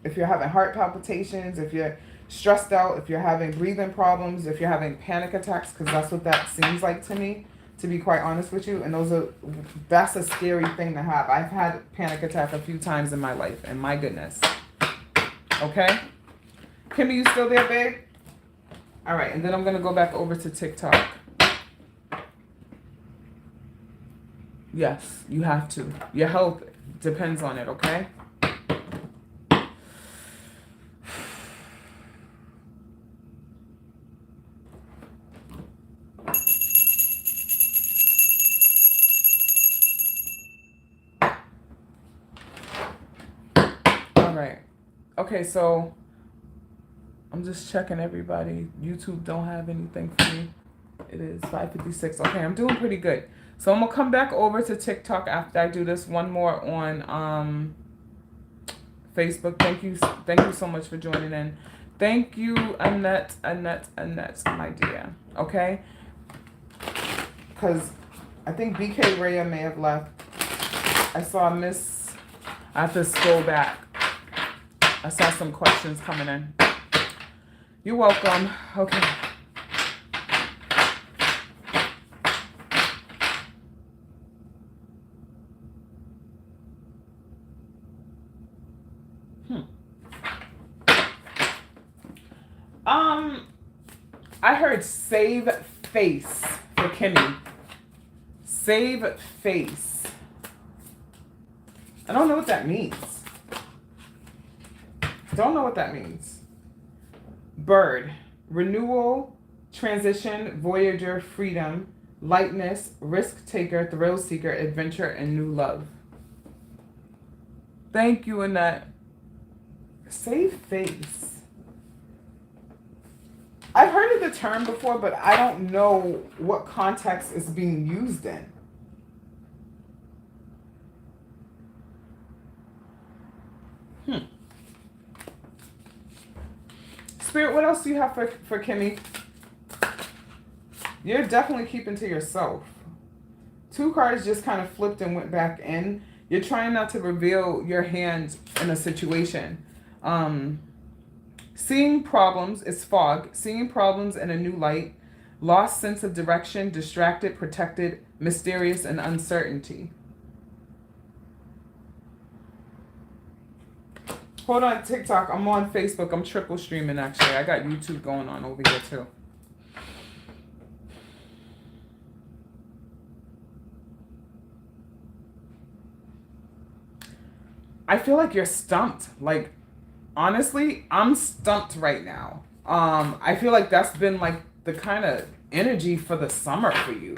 having heart palpitations, if you're stressed out, if you're having breathing problems, if you're having panic attacks, because that's what that seems like to me, to be quite honest with you. And that's a scary thing to have. I've had panic attack a few times in my life, and my goodness. Okay? Kimmy, you still there, babe? All right, and then I'm going to go back over to TikTok. Yes, you have to. Your health depends on it, okay? All right. Okay, so I'm just checking everybody. YouTube don't have anything for me. It is 5:56. Okay, I'm doing pretty good. So I'm going to come back over to TikTok after I do this. One more on Facebook. Thank you so much for joining in. Thank you, Annette, my dear. Okay? Because I think BK Rhea may have left. I saw Miss... I have to scroll back. I saw some questions coming in. You're welcome. Okay. I heard save face for Kimmy. Save face. I don't know what that means. Don't know what that means. Bird. Renewal, transition, voyager, freedom, lightness, risk taker, thrill seeker, adventure, and new love. Thank you, Annette. Save face. I've heard of the term before, but I don't know what context it's being used in. Spirit, what else do you have for Kimmy? You're definitely keeping to yourself. 2 cards just kind of flipped and went back in. You're trying not to reveal your hand in a situation. Seeing problems is fog. Seeing problems in a new light. Lost sense of direction. Distracted, protected, mysterious, and uncertainty. Hold on, TikTok. I'm on Facebook. I'm triple streaming, actually. I got YouTube going on over here, too. I feel like you're stumped. Like, honestly, I'm stumped right now. I feel like that's been, like, the kind of energy for the summer for you,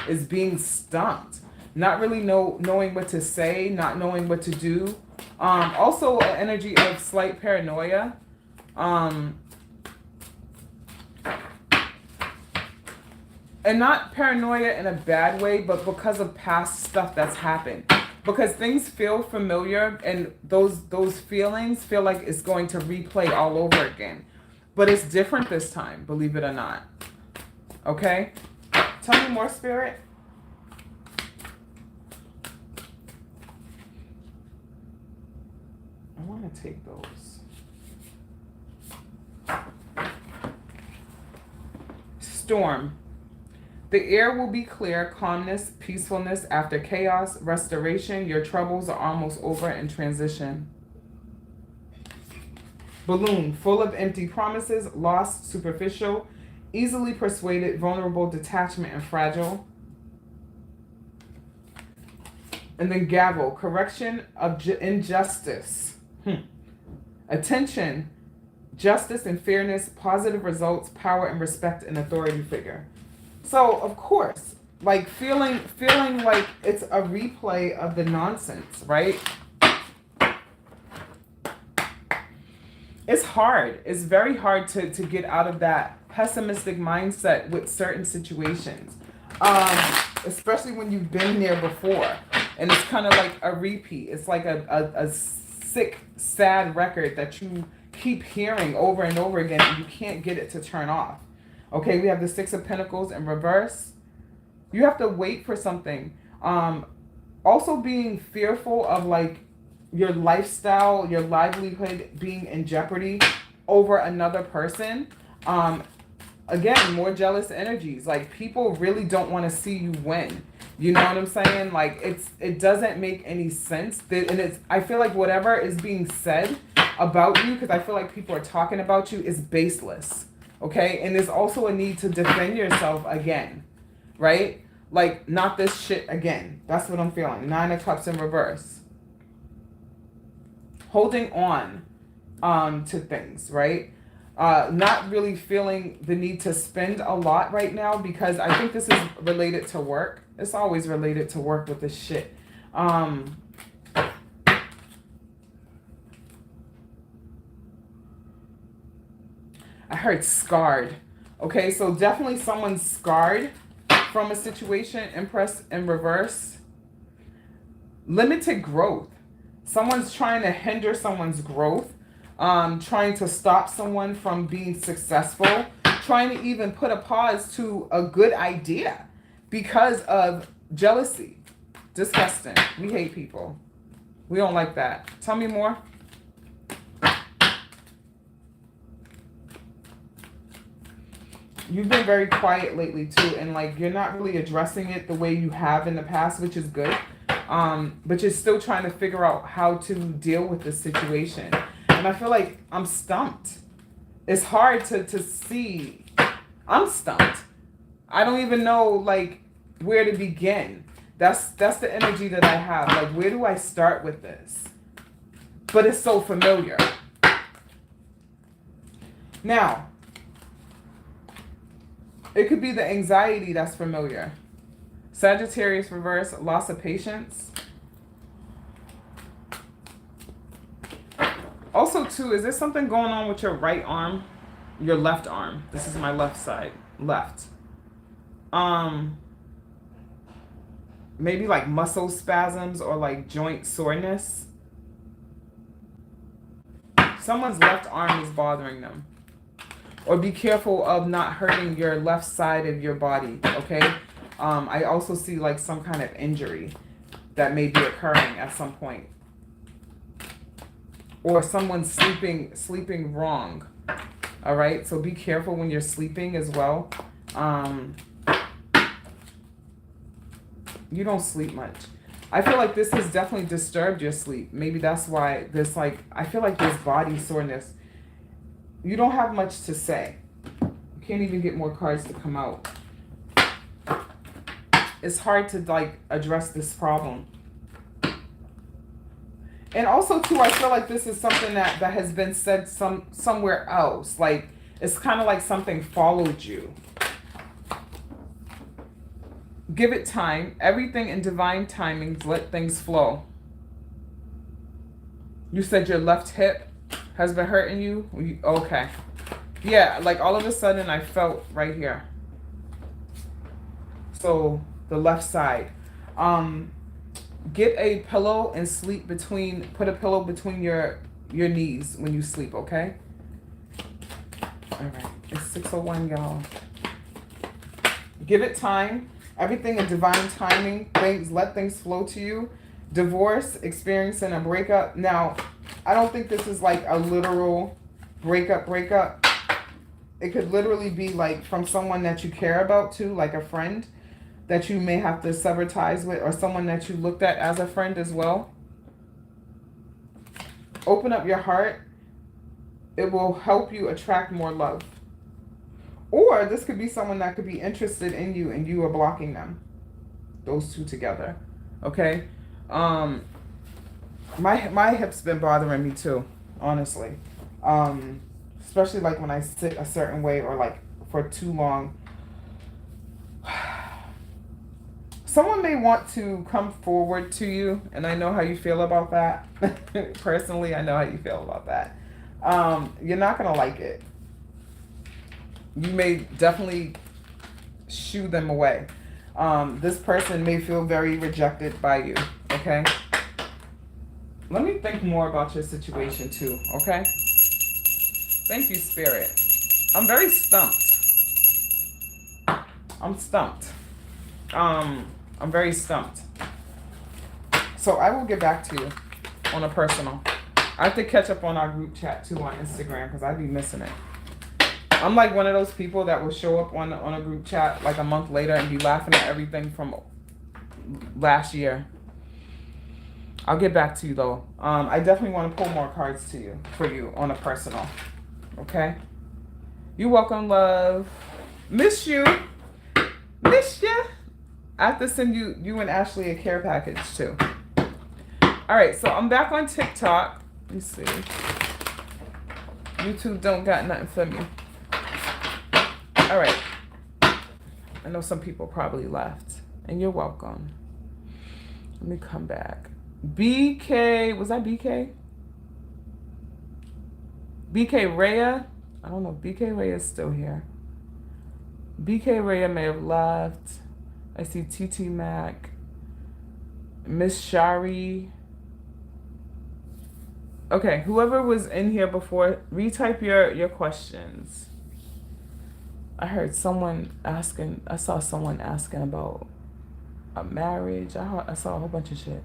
is being stumped. Not really knowing what to say, not knowing what to do. Also an energy of slight paranoia. And not paranoia in a bad way, but because of past stuff that's happened. Because things feel familiar, and those feelings feel like it's going to replay all over again. But it's different this time, believe it or not. Okay? Tell me more, Spirit. I want to take those. Storm. The air will be clear, calmness, peacefulness after chaos, restoration. Your troubles are almost over in transition. Balloon, full of empty promises, lost, superficial, easily persuaded, vulnerable, detachment, and fragile. And then gavel, correction of injustice. Attention, justice and fairness, positive results, power and respect, and authority figure. So, of course, like feeling like it's a replay of the nonsense, right? It's hard. It's very hard to get out of that pessimistic mindset with certain situations. Especially when you've been there before. And it's kind of like a repeat. It's like a sick, sad record that you keep hearing over and over again, and you can't get it to turn off. Okay, we have the 6 of Pentacles in reverse. You have to wait for something. Also being fearful of like your lifestyle, your livelihood being in jeopardy over another person. Again, more jealous energies. Like, people really don't want to see you win. You know what I'm saying? Like, it doesn't make any sense. And I feel like whatever is being said about you, because I feel like people are talking about you, is baseless. Okay? And there's also a need to defend yourself again. Right? Like, not this shit again. That's what I'm feeling. 9 of Cups in reverse. Holding on to things, right? Not really feeling the need to spend a lot right now, because I think this is related to work. It's always related to work with this shit. I heard scarred. Okay, so definitely someone's scarred from a situation. Empress in reverse. Limited growth. Someone's trying to hinder someone's growth. Trying to stop someone from being successful. Trying to even put a pause to a good idea because of jealousy. Disgusting. We hate people. We don't like that. Tell me more. You've been very quiet lately too, and like you're not really addressing it the way you have in the past, which is good. But you're still trying to figure out how to deal with this situation. And I feel like I'm stumped. It's hard to see. I'm stumped. I don't even know like where to begin. That's the energy that I have. Like, where do I start with this? But it's so familiar. Now, it could be the anxiety that's familiar. Sagittarius reverse, loss of patience. Also, too, is there something going on with your right arm? your left arm. This is my left side. Left. Maybe like muscle spasms or like joint soreness. Someone's left arm is bothering them. Or be careful of not hurting your left side of your body, okay? I also see like some kind of injury that may be occurring at some point. Or someone's sleeping wrong. All right, so be careful when you're sleeping as well. You don't sleep much. I feel like this has definitely disturbed your sleep. Maybe that's why this, like, I feel like this body soreness. You don't have much to say. You can't even get more cards to come out. It's hard to, like, address this problem. And also, too, I feel like this is something that has been said somewhere else. Like, it's kind of like something followed you. Give it time. Everything in divine timings. Let things flow. You said your left hip has been hurting you? Okay. Yeah, like all of a sudden I felt right here. So, the left side. Get a pillow and sleep between, put a pillow between your knees when you sleep, okay? All right, it's 6:01, y'all. Give it time. Everything in divine timing. Let things flow to you. Divorce, experiencing a breakup. Now, I don't think this is like a literal breakup. It could literally be like from someone that you care about too, like a friend that you may have to sever ties with, or someone that you looked at as a friend as well. Open up your heart. It will help you attract more love. Or this could be someone that could be interested in you and you are blocking them. Those two together. Okay? My hip's been bothering me too, honestly. Especially like when I sit a certain way or like for too long. Someone may want to come forward to you, and I know how you feel about that. Personally, I know how you feel about that. You're not going to like it. You may definitely shoo them away. This person may feel very rejected by you, okay? Let me think more about your situation too, okay? Thank you, Spirit. I'm very stumped. I'm stumped. I'm very stumped. So I will get back to you on a personal. I have to catch up on our group chat too on Instagram because I'd be missing it. I'm like one of those people that will show up on a group chat like a month later and be laughing at everything from last year. I'll get back to you though. I definitely want to pull more cards for you on a personal. Okay? You're welcome, love. Miss you. Miss ya. I have to send you and Ashley a care package too. All right, so I'm back on TikTok. Let me see. YouTube don't got nothing for me. All right. I know some people probably left, and you're welcome. Let me come back. BK, was that BK? BK Rhea? I don't know if BK Rhea is still here. BK Rhea may have left. I see TT Mac. Miss Shari. Okay, whoever was in here before, retype your questions. I heard someone asking, I saw someone asking about a marriage. I saw a whole bunch of shit.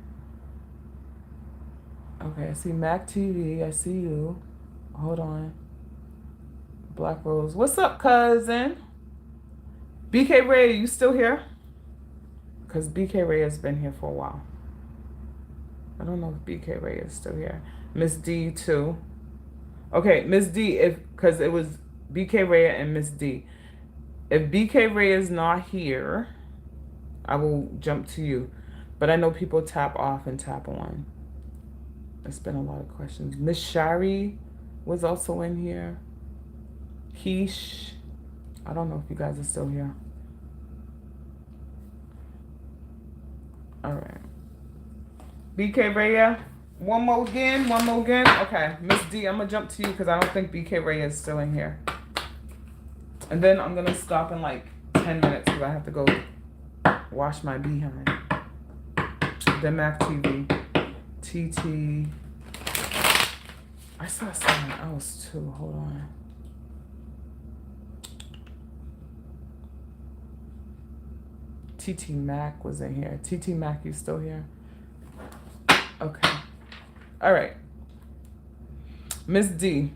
Okay, I see Mac TV. I see you. Hold on. Black Rose. What's up, cousin? BK Ray, you still here? Because BK Ray has been here for a while. I don't know if BK Ray is still here. Miss D too. Okay, Miss D, because it was BK Ray and Miss D. If BK Ray is not here, I will jump to you. But I know people tap off and tap on. There's been a lot of questions. Miss Shari was also in here. Keish. I don't know if you guys are still here. All right. BK Raya. One more again. Okay. Miss D, I'm going to jump to you because I don't think BK Raya is still in here. And then I'm going to stop in like 10 minutes because I have to go wash my behind. Then Mac TV. TT. I saw something else too. Hold on. TT Mac was in here. TT Mac, you still here? Okay. All right. Miss D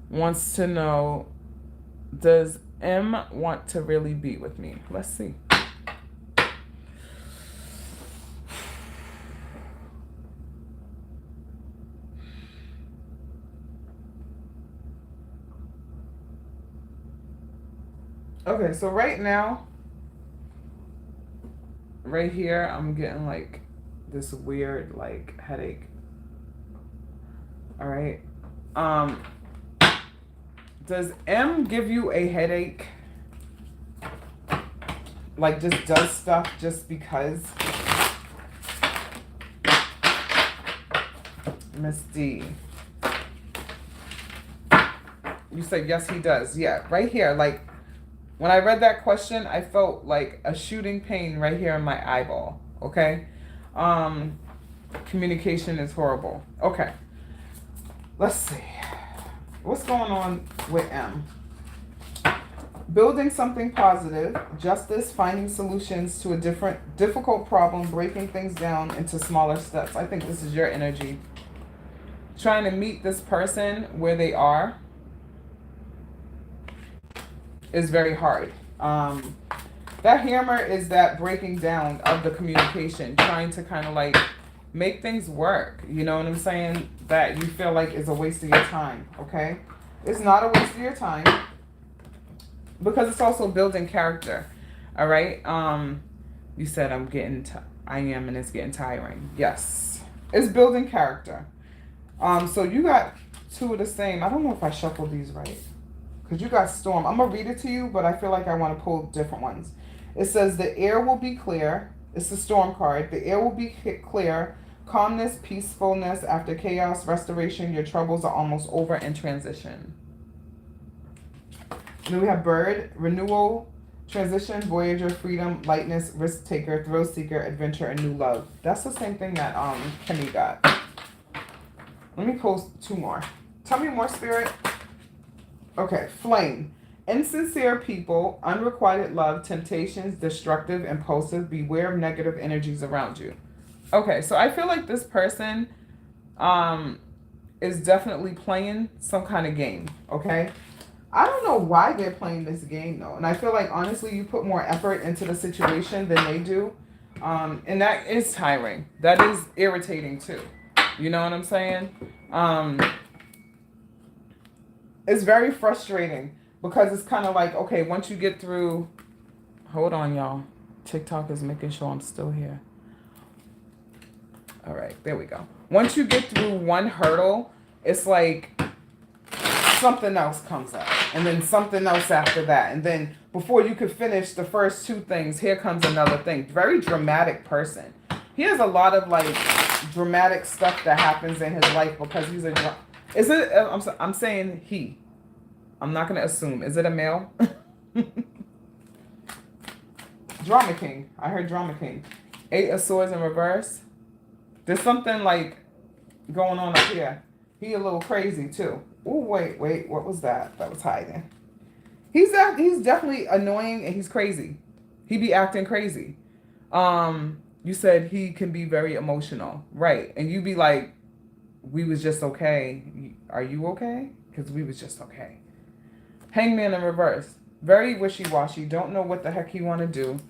wants to know, does M want to really be with me? Let's see. Okay, so right now, right here, I'm getting like this weird like headache. All right. Does M give you a headache? Like just does stuff just because? Miss D. You said yes, he does. Yeah, right here. Like when I read that question, I felt like a shooting pain right here in my eyeball. Okay. Communication is horrible. Okay. Let's see. What's going on with M? Building something positive, justice, finding solutions to a difficult problem, breaking things down into smaller steps. I think this is your energy. Trying to meet this person where they are is very hard. That hammer is that breaking down of the communication, trying to kind of like make things work. You know what I'm saying? That you feel like is a waste of your time, okay? It's not a waste of your time because it's also building character, all right? You said I am and it's getting tiring. Yes, it's building character. So you got two of the same. I don't know if I shuffled these right because you got Storm. I'm going to read it to you, but I feel like I want to pull different ones. It says the air will be clear. It's the Storm card. The air will be clear. Calmness, peacefulness, after chaos, restoration, your troubles are almost over in transition. And then we have Bird, renewal, transition, voyager, freedom, lightness, risk taker, thrill seeker, adventure, and new love. That's the same thing that Kenny got. Let me post two more. Tell me more, Spirit. Okay, flame. Insincere people, unrequited love, temptations, destructive, impulsive, beware of negative energies around you. Okay, so I feel like this person is definitely playing some kind of game, okay? I don't know why they're playing this game, though. And I feel like, honestly, you put more effort into the situation than they do. And that is tiring. That is irritating, too. You know what I'm saying? It's very frustrating because it's kind of like, okay, once you get through... Hold on, y'all. TikTok is making sure I'm still here. All right, there we go. Once you get through one hurdle, it's like something else comes up. And then something else after that. And then before you could finish the first two things, here comes another thing. Very dramatic person. He has a lot of like dramatic stuff that happens in his life because he's a... Is it... I'm saying he. I'm not going to assume. Is it a male? Drama King. I heard Drama King. 8 of Swords in reverse. There's something like going on up here. He a little crazy too. Oh, wait. What was that? That was hiding. He's definitely annoying and he's crazy. He be acting crazy. You said he can be very emotional. Right. And you be like, we was just okay. Are you okay? Because we was just okay. Hangman in reverse. Very wishy-washy. Don't know what the heck he want to do.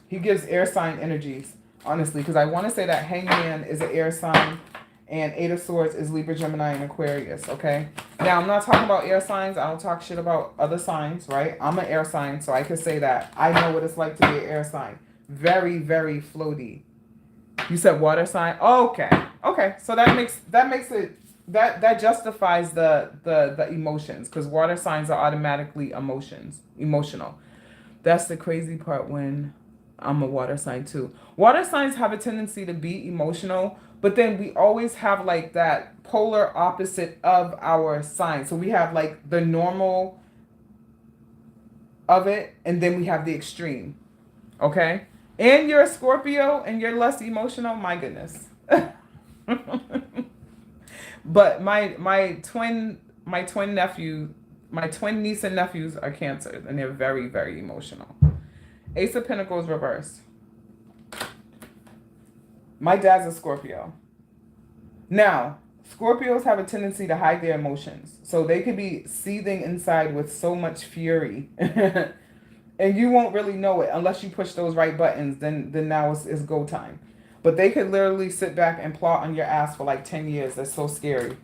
He gives air sign energies. Honestly, because I want to say that Hangman is an air sign and 8 of Swords is Libra, Gemini, and Aquarius, okay? Now, I'm not talking about air signs. I don't talk shit about other signs, right? I'm an air sign, so I could say that. I know what it's like to be an air sign. Very, very floaty. You said water sign? Oh, okay. Okay, so that makes it, that justifies the emotions because water signs are automatically emotional. That's the crazy part when... I'm a water sign too. Water signs have a tendency to be emotional, but then we always have like that polar opposite of our sign. So we have like the normal of it, and then we have the extreme. Okay? And you're a Scorpio and you're less emotional, my goodness. But my twin niece and nephews are Cancers, and they're very, very emotional. Ace of Pentacles reverse. My dad's a Scorpio. Now, Scorpios have a tendency to hide their emotions. So they could be seething inside with so much fury. And you won't really know it unless you push those right buttons. Then now it's go time. But they could literally sit back and plot on your ass for like 10 years. That's so scary.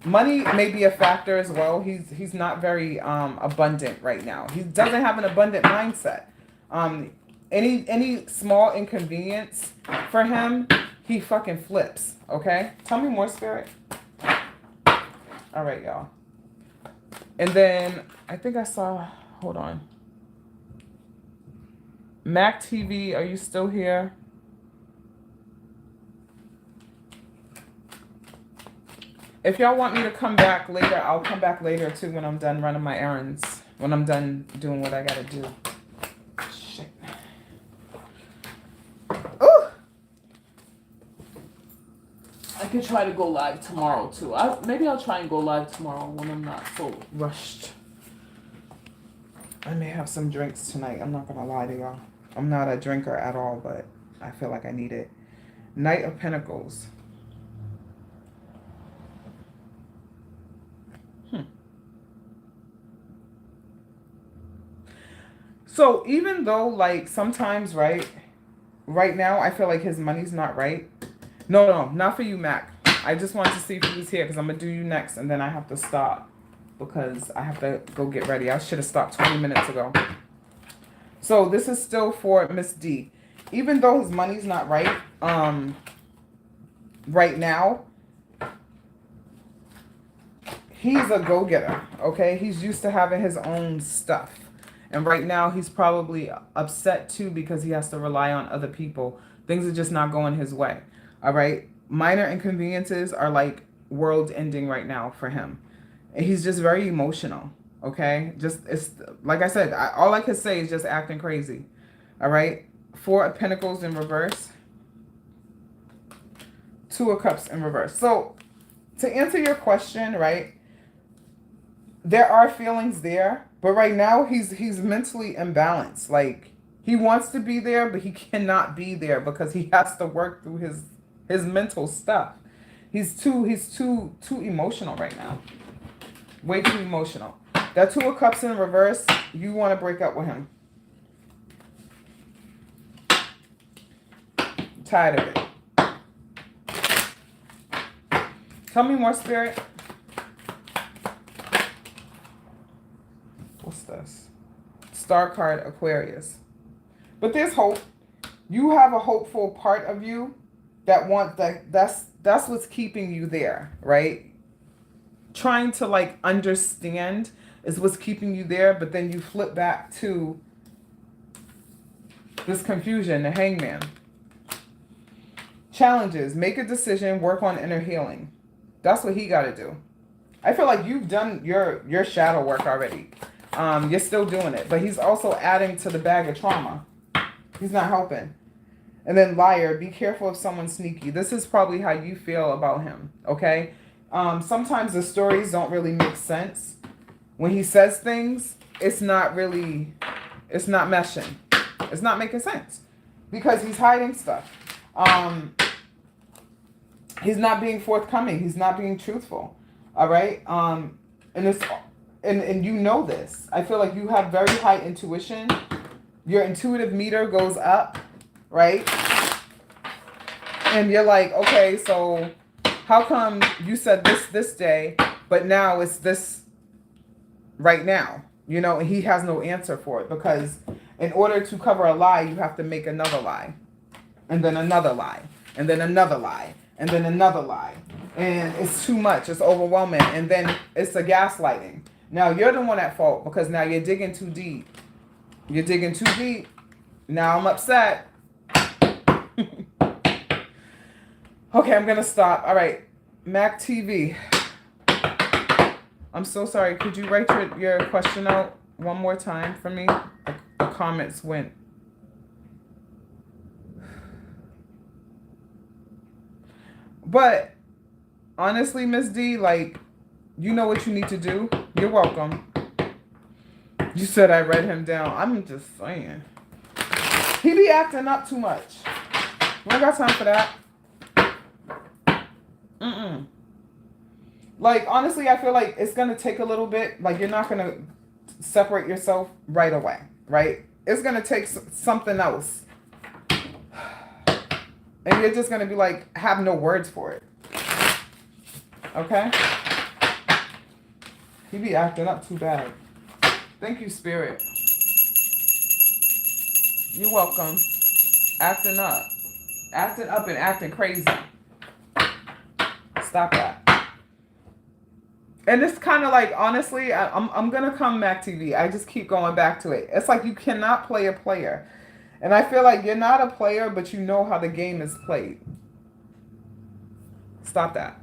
Money may be a factor as well. He's not very abundant right now. He doesn't have an abundant mindset. Any small inconvenience for him, he fucking flips. Okay? Tell me more, Spirit. All right, y'all. And then I think I saw... Hold on. Mac TV, are you still here? If y'all want me to come back later, I'll come back later too when I'm done running my errands. When I'm done doing what I gotta do. Shit. Ooh! I could try to go live tomorrow too. Maybe I'll try and go live tomorrow when I'm not so rushed. I may have some drinks tonight. I'm not gonna lie to y'all. I'm not a drinker at all, but I feel like I need it. Knight of Pentacles. So even though, like, sometimes, right now, I feel like his money's not right. No, not for you, Mac. I just wanted to see if he was here because I'm going to do you next, and then I have to stop because I have to go get ready. I should have stopped 20 minutes ago. So this is still for Miss D. Even though his money's not right, right now, he's a go-getter, okay? He's used to having his own stuff. And right now, he's probably upset, too, because he has to rely on other people. Things are just not going his way, all right? Minor inconveniences are like world-ending right now for him. And he's just very emotional, okay? It's like I said, all I can say is just acting crazy, all right? 4 of Pentacles in reverse. 2 of Cups in reverse. So, to answer your question, right, there are feelings there, but right now he's mentally imbalanced. Like, he wants to be there, but he cannot be there because he has to work through his mental stuff. He's too emotional right now. Way too emotional. That 2 of Cups in reverse, you want to break up with him. I'm tired of it. Tell me more, Spirit. What's this? Star card, Aquarius. But there's hope. You have a hopeful part of you that wants that's what's keeping you there, right? Trying to like understand is what's keeping you there, but then you flip back to this confusion, the Hangman. Challenges, make a decision, work on inner healing. That's what he got to do. I feel like you've done your shadow work already. You're still doing it, but he's also adding to the bag of trauma. He's not helping. And then liar, be careful of someone sneaky. This is probably how you feel about him, okay? Sometimes the stories don't really make sense. When he says things, it's not meshing. It's not making sense because he's hiding stuff. He's not being forthcoming. He's not being truthful. All right? And you know this. I feel like you have very high intuition. Your intuitive meter goes up, right? And you're like, okay, so how come you said this day, but now it's this right now? You know, and he has no answer for it because in order to cover a lie, you have to make another lie. And then another lie. And then another lie. And then another lie. And it's too much. It's overwhelming. And then it's a gaslighting. Now, you're the one at fault because now you're digging too deep. You're digging too deep. Now I'm upset. Okay, I'm going to stop. All right. Mac TV. I'm so sorry. Could you write your question out one more time for me? The comments went. But honestly, Miss D, like, you know what you need to do. You're welcome. You said I read him down. I'm just saying. He be acting up too much. We ain't got time for that. Like, honestly, I feel like it's going to take a little bit. Like, you're not going to separate yourself right away, right? It's going to take something else. And you're just going to be like, have no words for it. Okay? He be acting up too bad. Thank you, Spirit. You're welcome. Acting up. Acting up and acting crazy. Stop that. And it's kind of like, honestly, I'm going to come back to TV. I just keep going back to it. It's like you cannot play a player. And I feel like you're not a player, but you know how the game is played. Stop that.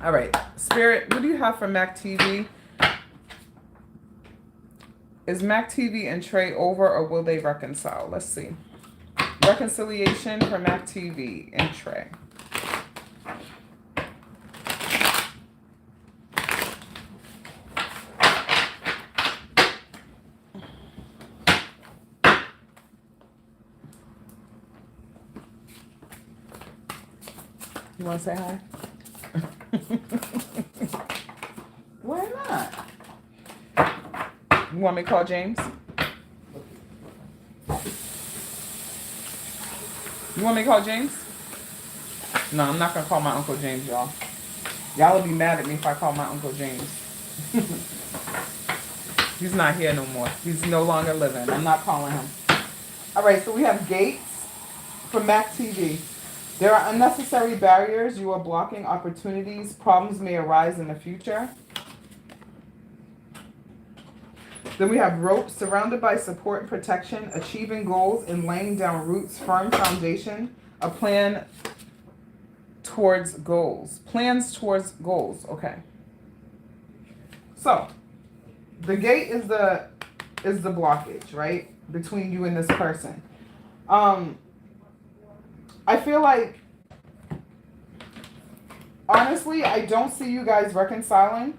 All right. Spirit, what do you have for Mac TV? Is Mac TV and Trey over, or will they reconcile? Let's see. Reconciliation for Mac TV and Trey. You want to say hi? Why not? You want me to call James? You want me to call James? No, I'm not going to call my Uncle James, y'all. Y'all will be mad at me if I call my Uncle James. He's not here no more. He's no longer living. I'm not calling him. All right, so we have Gates for Mac TV. There are unnecessary barriers. You are blocking opportunities. Problems may arise in the future. Then we have Rope, surrounded by support and protection, achieving goals and laying down roots, firm foundation, a plan towards goals. Plans towards goals. Okay. So, the gate is the blockage, right? Between you and this person. I feel like, honestly, I don't see you guys reconciling.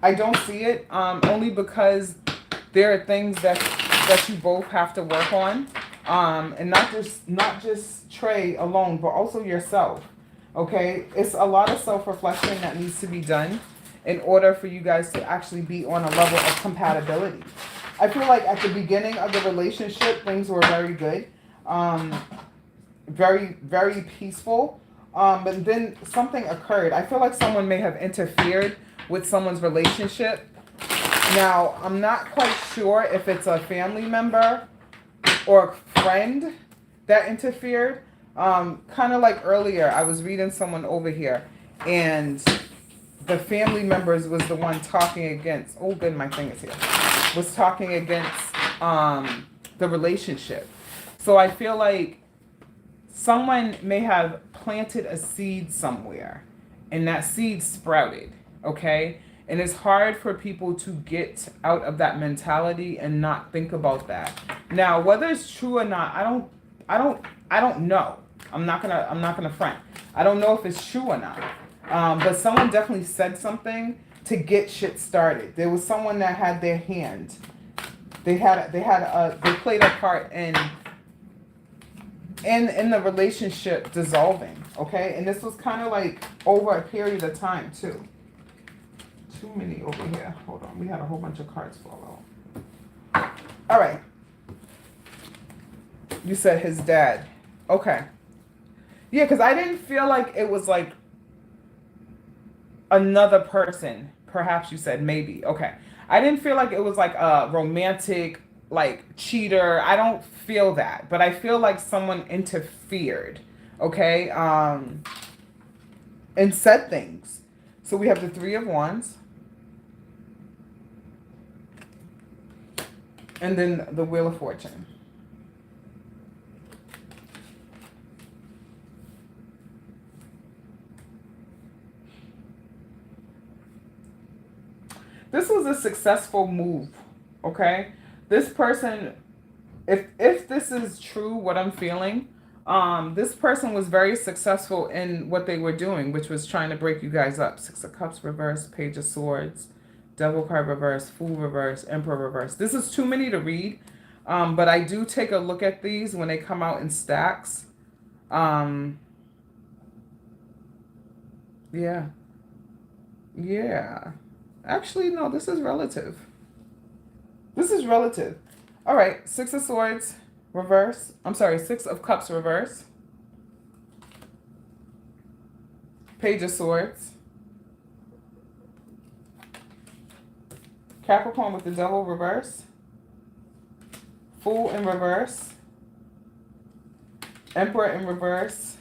I don't see it, only because there are things that you both have to work on, and not just Trey alone, but also yourself. Okay, it's a lot of self-reflection that needs to be done in order for you guys to actually be on a level of compatibility. I feel like at the beginning of the relationship, things were very good. Very, very peaceful. But then something occurred. I feel like someone may have interfered with someone's relationship. Now, I'm not quite sure if it's a family member or a friend that interfered. Kind of like earlier, I was reading someone over here, and the family members was the one talking against, oh good, my thing is here, was talking against the relationship. So I feel like someone may have planted a seed somewhere, and that seed sprouted, okay? And it's hard for people to get out of that mentality and not think about that. Now, whether it's true or not, I don't know. I'm not gonna front. I don't know if it's true or not. But someone definitely said something to get shit started. There was someone that had their hand. They played a part in the relationship dissolving, okay? And this was kind of like over a period of time too. Too many over here. Hold on, we had a whole bunch of cards fall out. All right. You said his dad. Okay. Yeah, because I didn't feel like it was like another person. Perhaps you said maybe. Okay. I didn't feel like it was like a romantic, like cheater. I don't feel that, but I feel like someone interfered, okay, and said things. So we have the Three of Wands, and then the Wheel of Fortune. This was a successful move, okay? This person, if this is true, what I'm feeling, this person was very successful in what they were doing, which was trying to break you guys up. Six of Cups reverse, Page of Swords, Devil card reverse, Fool reverse, Emperor reverse. This is too many to read, but I do take a look at these when they come out in stacks. Yeah. Yeah. Actually, no, this is relative. This is relative. All right, Six of Swords reverse. I'm sorry, Six of Cups reverse. Page of Swords. Capricorn with the Devil reverse. Fool in reverse. Emperor in reverse.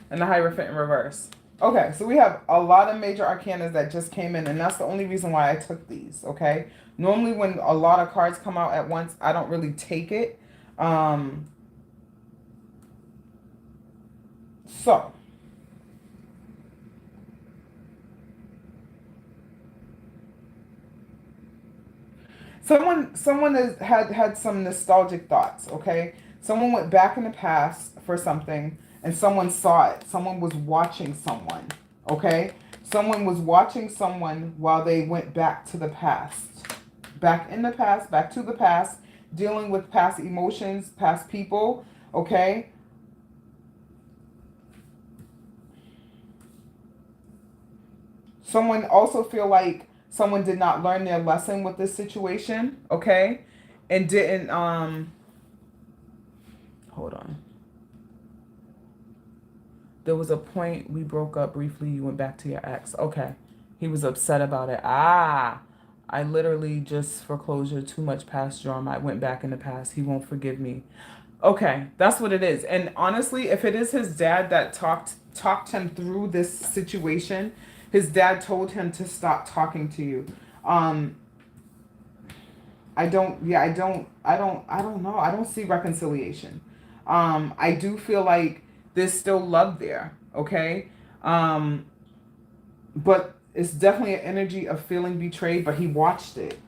And the Hierophant in reverse. Okay, so we have a lot of major arcanas that just came in, and that's the only reason why I took these, okay? Normally when a lot of cards come out at once, I don't really take it. So, someone has had some nostalgic thoughts, okay? Someone went back in the past for something, and someone saw it. Someone was watching someone, okay? Someone was watching someone while they went back to the past. Back in the past, back to the past, dealing with past emotions, past people, okay? Someone also feel like someone did not learn their lesson with this situation, okay? And didn't, hold on. There was a point we broke up briefly. You went back to your ex. Okay. He was upset about it. Ah, I literally just foreclosure, too much past drama. I went back in the past. He won't forgive me. Okay, that's what it is. And honestly, if it is his dad that talked him through this situation, his dad told him to stop talking to you. I don't know. I don't see reconciliation. I do feel like there's still love there, okay? But it's definitely an energy of feeling betrayed, but he watched it.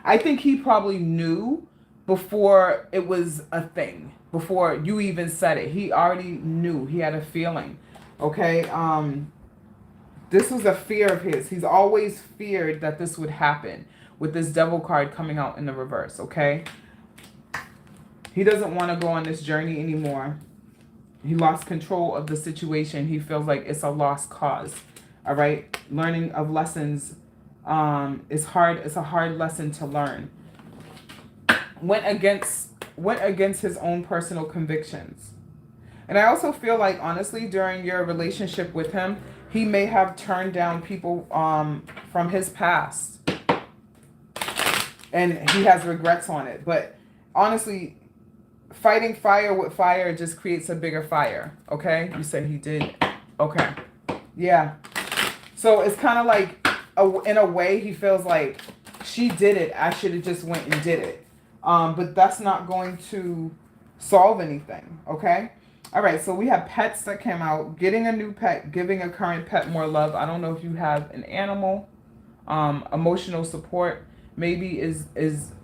I think he probably knew before it was a thing, before you even said it. He already knew. He had a feeling, okay? This was a fear of his. He's always feared that this would happen with this Devil card coming out in the reverse, okay? He doesn't want to go on this journey anymore. He lost control of the situation. He feels like it's a lost cause. All right. Learning of lessons is hard. It's a hard lesson to learn. Went against his own personal convictions. And I also feel like, honestly, during your relationship with him, he may have turned down people from his past. And he has regrets on it. But honestly, fighting fire with fire just creates a bigger fire. Okay? You said he did. Okay. Yeah. So it's kind of like, in a way, he feels like she did it. I should have just went and did it. But that's not going to solve anything. Okay? All right. So we have pets that came out. Getting a new pet. Giving a current pet more love. I don't know if you have an animal. Emotional support maybe is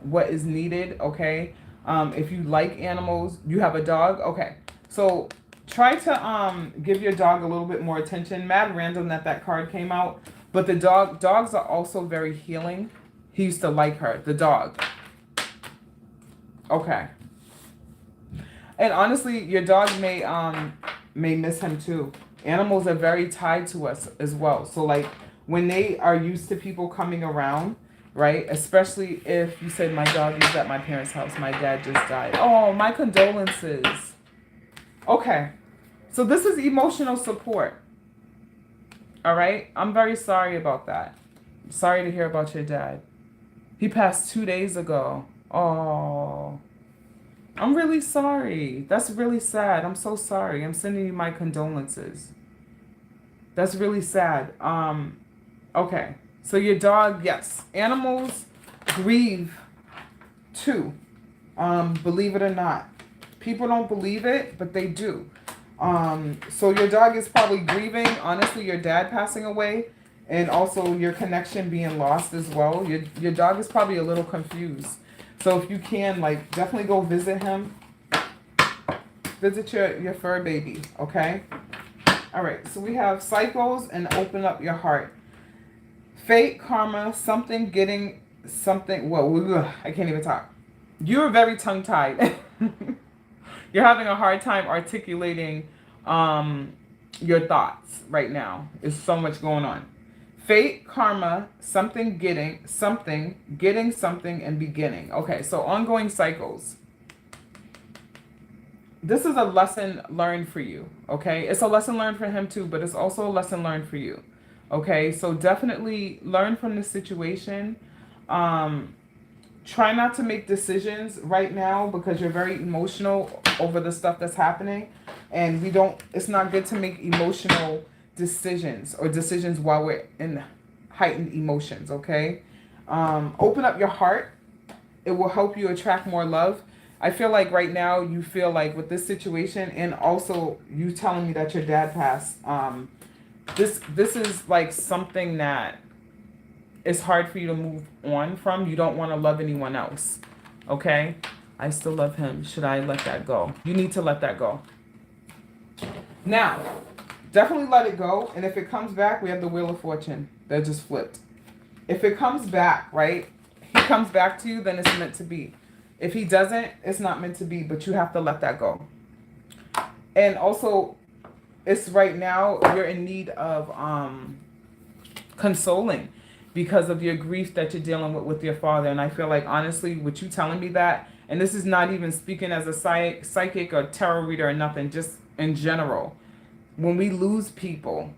what is needed. Okay? If you like animals, you have a dog. Okay. So try to give your dog a little bit more attention. Mad random that card came out. But the dogs are also very healing. He used to like her, the dog. Okay. And honestly, your dog may miss him too. Animals are very tied to us as well. So like when they are used to people coming around, right? Especially if you said my dog is at my parents' house. My dad just died. Oh, my condolences. Okay. So this is emotional support. All right? I'm very sorry about that. I'm sorry to hear about your dad. He passed 2 days ago. Oh. I'm really sorry. That's really sad. I'm so sorry. I'm sending you my condolences. That's really sad. Okay. So your dog, yes. Animals grieve too. Believe it or not. People don't believe it, but they do. So your dog is probably grieving. Honestly, your dad passing away. And also your connection being lost as well. Your dog is probably a little confused. So if you can, like, definitely go visit him. Visit your fur baby, okay? All right, so we have cycles and open up your heart. Fate, karma, something getting something. Well, I can't even talk. You're very tongue-tied. You're having a hard time articulating your thoughts right now. There's so much going on. Fate, karma, something, getting something, and beginning. Okay, so ongoing cycles. This is a lesson learned for you, okay? It's a lesson learned for him too, but it's also a lesson learned for you, okay? So definitely learn from the situation. Try not to make decisions right now because you're very emotional over the stuff that's happening. And it's not good to make emotional decisions or decisions while we're in heightened emotions, okay? Open up your heart. It will help you attract more love. I feel like right now you feel like with this situation and also you telling me that your dad passed, this is like something that is hard for you to move on from. You don't want to love anyone else, okay? I still love him. Should I let that go? You need to let that go. Now, definitely let it go. And if it comes back, we have the Wheel of Fortune that just flipped. If it comes back, right, he comes back to you, then it's meant to be. If he doesn't, it's not meant to be, but you have to let that go. And also, it's right now, you're in need of consoling because of your grief that you're dealing with your father. And I feel like, honestly, with you telling me that, and this is not even speaking as a psychic or tarot reader or nothing, just in general. When we lose people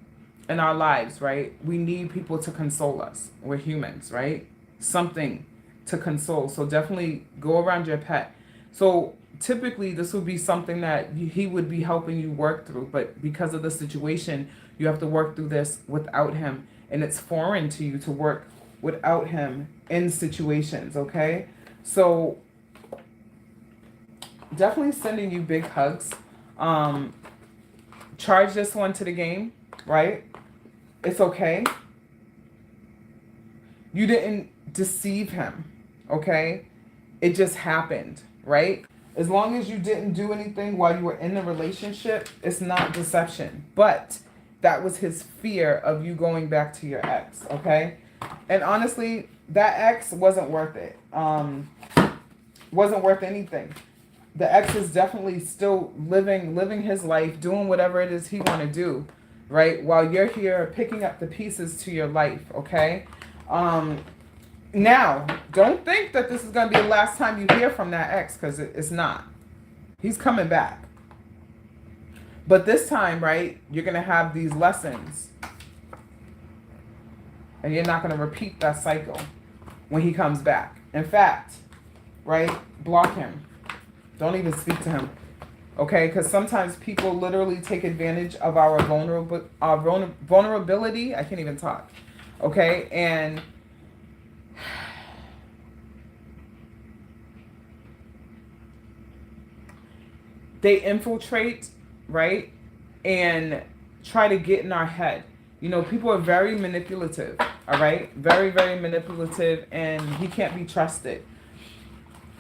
in our lives, right, we need people to console us. We're humans, right? Something to console. So definitely go around your pet. So typically this would be something that he would be helping you work through, but because of the situation, you have to work through this without him. And it's foreign to you to work without him in situations, okay? So definitely sending you big hugs. Charge this one to the game, right? It's okay. You didn't deceive him, okay? It just happened, right? As long as you didn't do anything while you were in the relationship, it's not deception. But that was his fear of you going back to your ex, okay? And honestly, that ex wasn't worth it. Wasn't worth anything. The ex is definitely still living his life, doing whatever it is he want to do, right? While you're here picking up the pieces to your life, okay? Now, don't think that this is going to be the last time you hear from that ex, because it's not. He's coming back. But this time, right, you're going to have these lessons. And you're not going to repeat that cycle when he comes back. In fact, right, block him. Don't even speak to him. Okay? Because sometimes people literally take advantage of our vulnerability. I can't even talk. Okay? And they infiltrate, right? And try to get in our head. You know, people are very manipulative, all right? Very, very manipulative, and he can't be trusted.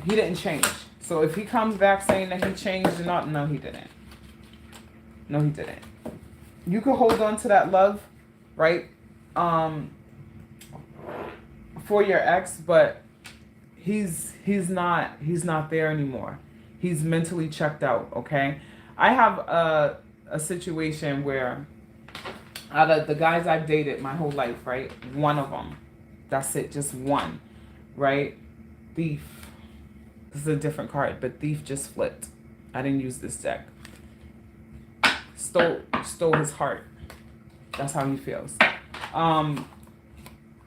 He didn't change. So if he comes back saying that he changed or not, no, he didn't. No, he didn't. You could hold on to that love, right? For your ex, but he's not there anymore. He's mentally checked out, okay? I have a situation where out of the guys I've dated my whole life, right? One of them, that's it, just one, right? Thief. This is a different card, but Thief just flipped. I didn't use this deck. Stole his heart. That's how he feels.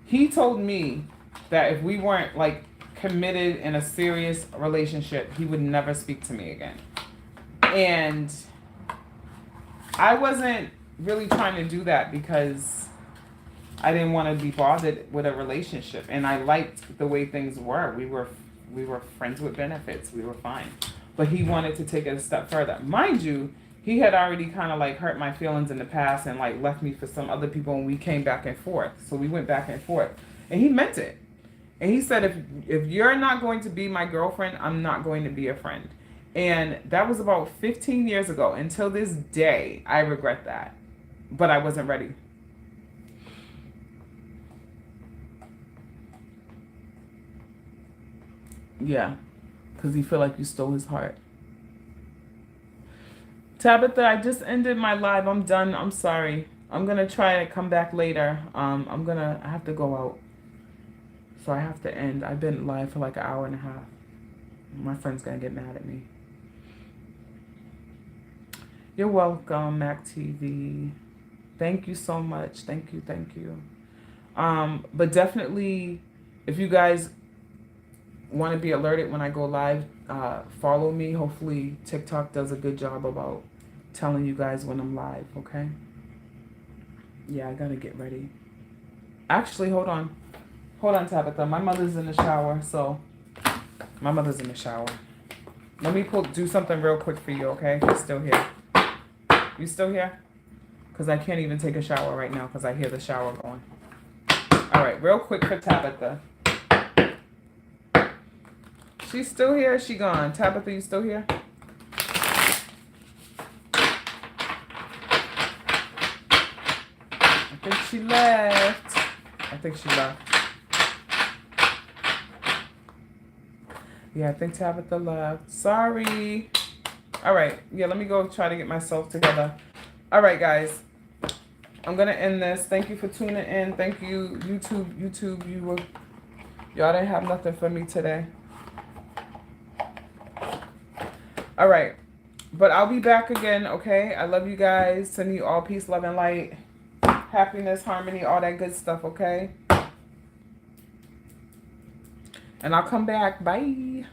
He told me that if we weren't like committed in a serious relationship, he would never speak to me again. And I wasn't really trying to do that because I didn't want to be bothered with a relationship, and I liked the way things were. We were friends with benefits. We were fine. But he wanted to take it a step further. Mind you, he had already kind of like hurt my feelings in the past and like left me for some other people, and we came back and forth. So we went back and forth, and he meant it. And he said, if you're not going to be my girlfriend, I'm not going to be a friend. And that was about 15 years ago. Until this day, I regret that. But I wasn't ready. Yeah, because he feel like you stole his heart. Tabitha, I just ended my live. I'm done. I'm sorry. I'm going to try to come back later. I have to go out. So I have to end. I've been live for like an hour and a half. My friend's going to get mad at me. You're welcome, Mac TV. Thank you so much. Thank you. Thank you. But definitely, if you guys want to be alerted when I go live, follow me. Hopefully TikTok does a good job about telling you guys when I'm live, okay? Yeah, I gotta get ready. Actually, hold on. Hold on, Tabitha. My mother's in the shower, so my mother's in the shower. Let me do something real quick for you, okay? You're still here. You still here? Because I can't even take a shower right now because I hear the shower going. All right, real quick for Tabitha. She's still here? She gone? Tabitha, you still here? I think she left. I think she left. Yeah, I think Tabitha left. Sorry. All right. Yeah, let me go try to get myself together. All right, guys. I'm going to end this. Thank you for tuning in. Thank you, YouTube. Y'all didn't have nothing for me today. All right. But I'll be back again, okay? I love you guys. Sending you all peace, love, and light. Happiness, harmony, all that good stuff, okay? And I'll come back. Bye.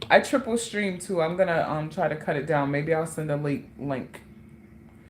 I triple stream too. I'm going to try to cut it down. Maybe I'll send a link.